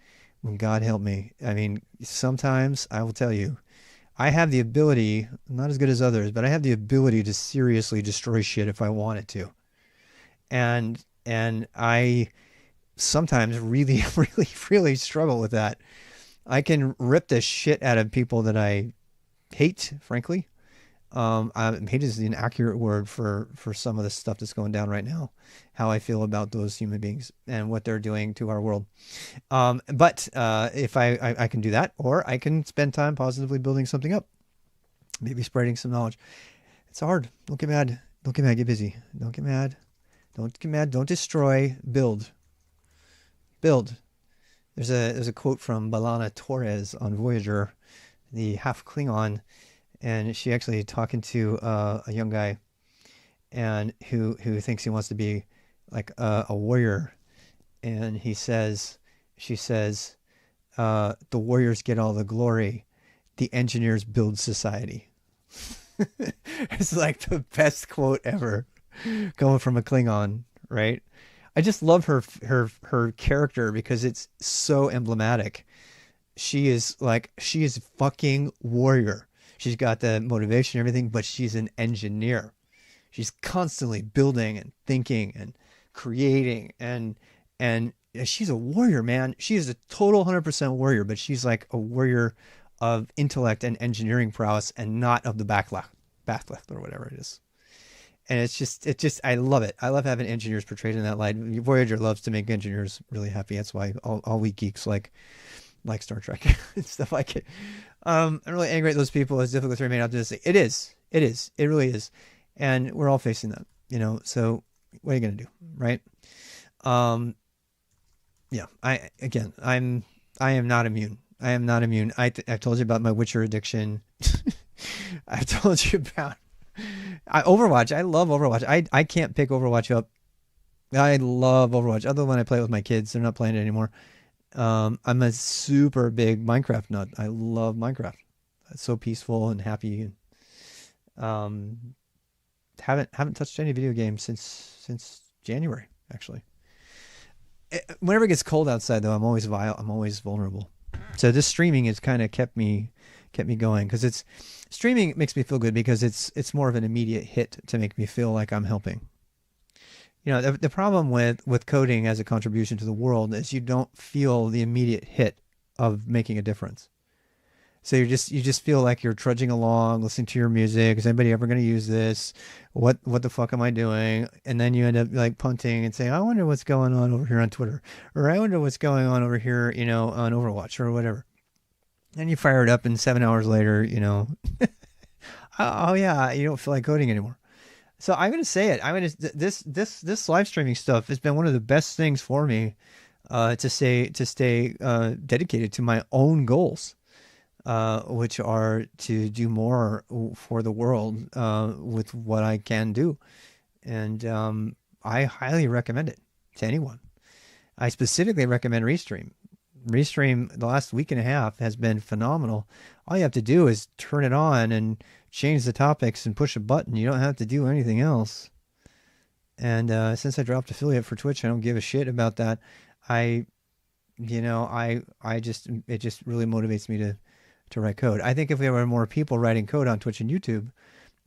When God help me. I mean, sometimes I will tell you, I have the ability, not as good as others, but I have the ability to seriously destroy shit if I wanted to. And I sometimes really, really, really struggle with that. I can rip the shit out of people that I hate, frankly. Hate is the inaccurate word for some of the stuff that's going down right now. How I feel about those human beings and what they're doing to our world. But if I can do that, or I can spend time positively building something up, maybe spreading some knowledge. It's hard. Don't get mad. Don't get mad. Get busy. Don't get mad. Don't get mad. Don't destroy. Build. Build. There's a quote from Balana Torres on Voyager, the half Klingon. And she actually talking to a young guy, and who thinks he wants to be like a warrior, and she says, the warriors get all the glory, the engineers build society. It's like the best quote ever, coming from a Klingon, right? I just love her character because it's so emblematic. She is fucking warrior. She's got the motivation and everything, but she's an engineer. She's constantly building and thinking and creating, and she's a warrior, man. She is a total 100% warrior, but she's like a warrior of intellect and engineering prowess and not of the backlash or whatever it is. And it's just, I love it. I love having engineers portrayed in that light. Voyager loves to make engineers really happy. That's why all we geeks like Star Trek and stuff like it. I'm really angry at those people. It's difficult to remain optimistic. It is. It really is. And we're all facing that, so what are you going to do? Right. Yeah, I am not immune. I am not immune. I've told you about my Witcher addiction. I've told you about Overwatch. I love Overwatch. I can't pick Overwatch up. I love Overwatch. Other than when I play it with my kids, they're not playing it anymore. I'm a super big Minecraft nut. I love Minecraft. It's so peaceful and happy. Haven't touched any video games since January, actually. Whenever it gets cold outside, though, I'm always vulnerable. So this streaming has kind of kept me going, because streaming makes me feel good because it's more of an immediate hit to make me feel like I'm helping. The problem with coding as a contribution to the world is you don't feel the immediate hit of making a difference. So you just feel like you're trudging along, listening to your music. Is anybody ever going to use this? What the fuck am I doing? And then you end up like punting and saying, I wonder what's going on over here on Twitter, or I wonder what's going on over here, on Overwatch or whatever. And you fire it up, and 7 hours later, oh yeah, you don't feel like coding anymore. So I'm going to say it. This live streaming stuff has been one of the best things for me to stay dedicated to my own goals, which are to do more for the world with what I can do. And I highly recommend it to anyone. I specifically recommend Restream. Restream, the last week and a half, has been phenomenal. All you have to do is turn it on and change the topics and push a button. You don't have to do anything else. And since I dropped affiliate for Twitch, I don't give a shit about that. It just really motivates me to write code. I think if we were more people writing code on Twitch and YouTube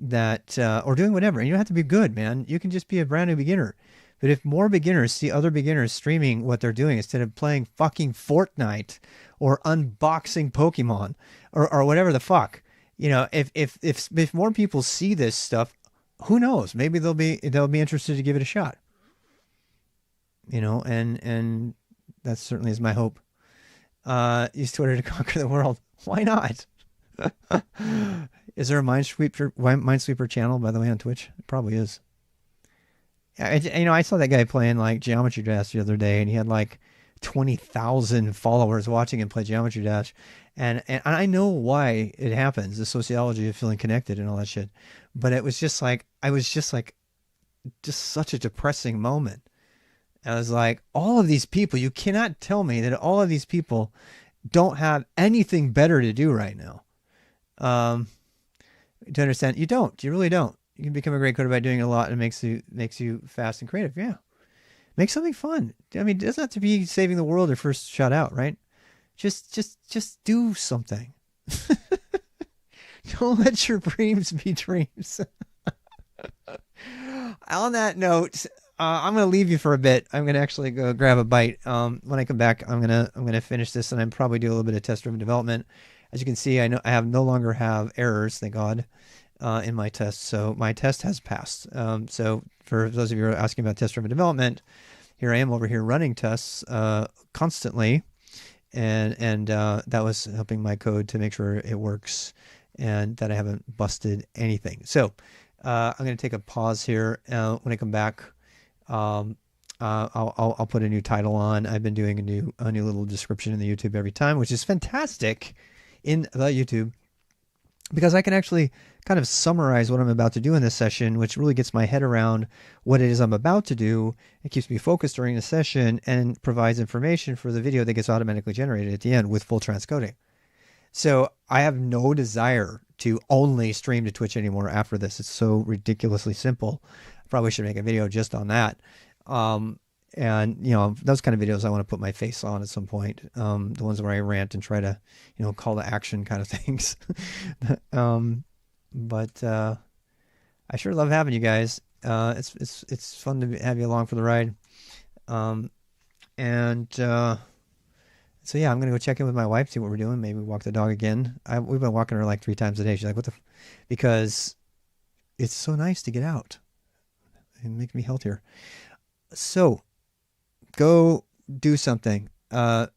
that or doing whatever, and you don't have to be good, man. You can just be a brand new beginner. But if more beginners see other beginners streaming what they're doing instead of playing fucking Fortnite or unboxing Pokemon or whatever the fuck, if more people see this stuff, who knows? Maybe they'll be interested to give it a shot. And that certainly is my hope. Use Twitter to conquer the world. Why not? Is there a Minesweeper channel, by the way, on Twitch? It probably is. I saw that guy playing like Geometry Dash the other day, and he had like 20,000 followers watching him play Geometry Dash. And I know why it happens, the sociology of feeling connected and all that shit. But it was just such a depressing moment. I was like, all of these people, you cannot tell me that all of these people don't have anything better to do right now. To understand, you don't. You really don't. You can become a great coder by doing a lot, and it makes you fast and creative. Yeah. Make something fun. I mean, it doesn't have to be saving the world or first shot out, right? Just do something. Don't let your dreams be dreams. On that note, I'm going to leave you for a bit. I'm going to actually go grab a bite. When I come back, I'm going to finish this, and I'm probably do a little bit of test-driven development. As you can see, I no longer have errors, thank God, in my test. So my test has passed. So for those of you who are asking about test-driven development, here I am over here running tests constantly, and that was helping my code to make sure it works and that I haven't busted anything. So I'm going to take a pause here. When I come back, I'll put a new title on. I've been doing a new little description in the YouTube every time, which is fantastic in the YouTube, because I can actually kind of summarize what I'm about to do in this session, which really gets my head around what it is I'm about to do. It keeps me focused during the session and provides information for the video that gets automatically generated at the end with full transcoding. So I have no desire to only stream to Twitch anymore after this. It's so ridiculously simple. I probably should make a video just on that. And, those kind of videos I want to put my face on at some point. The ones where I rant and try to, call to action kind of things. But I sure love having you guys. It's fun to have you along for the ride. So yeah, I'm going to go check in with my wife, see what we're doing. Maybe walk the dog again. We've been walking her like 3 times a day. She's like, because it's so nice to get out and make me healthier. So go do something. And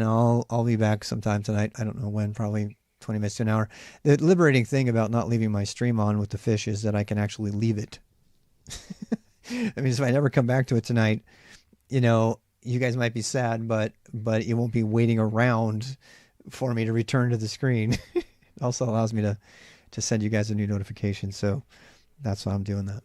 I'll be back sometime tonight. I don't know when, probably 20 minutes to an hour. The liberating thing about not leaving my stream on with the fish is that I can actually leave it. I mean, if I never come back to it tonight, you guys might be sad, but it won't be waiting around for me to return to the screen. It also allows me to send you guys a new notification. So that's why I'm doing that.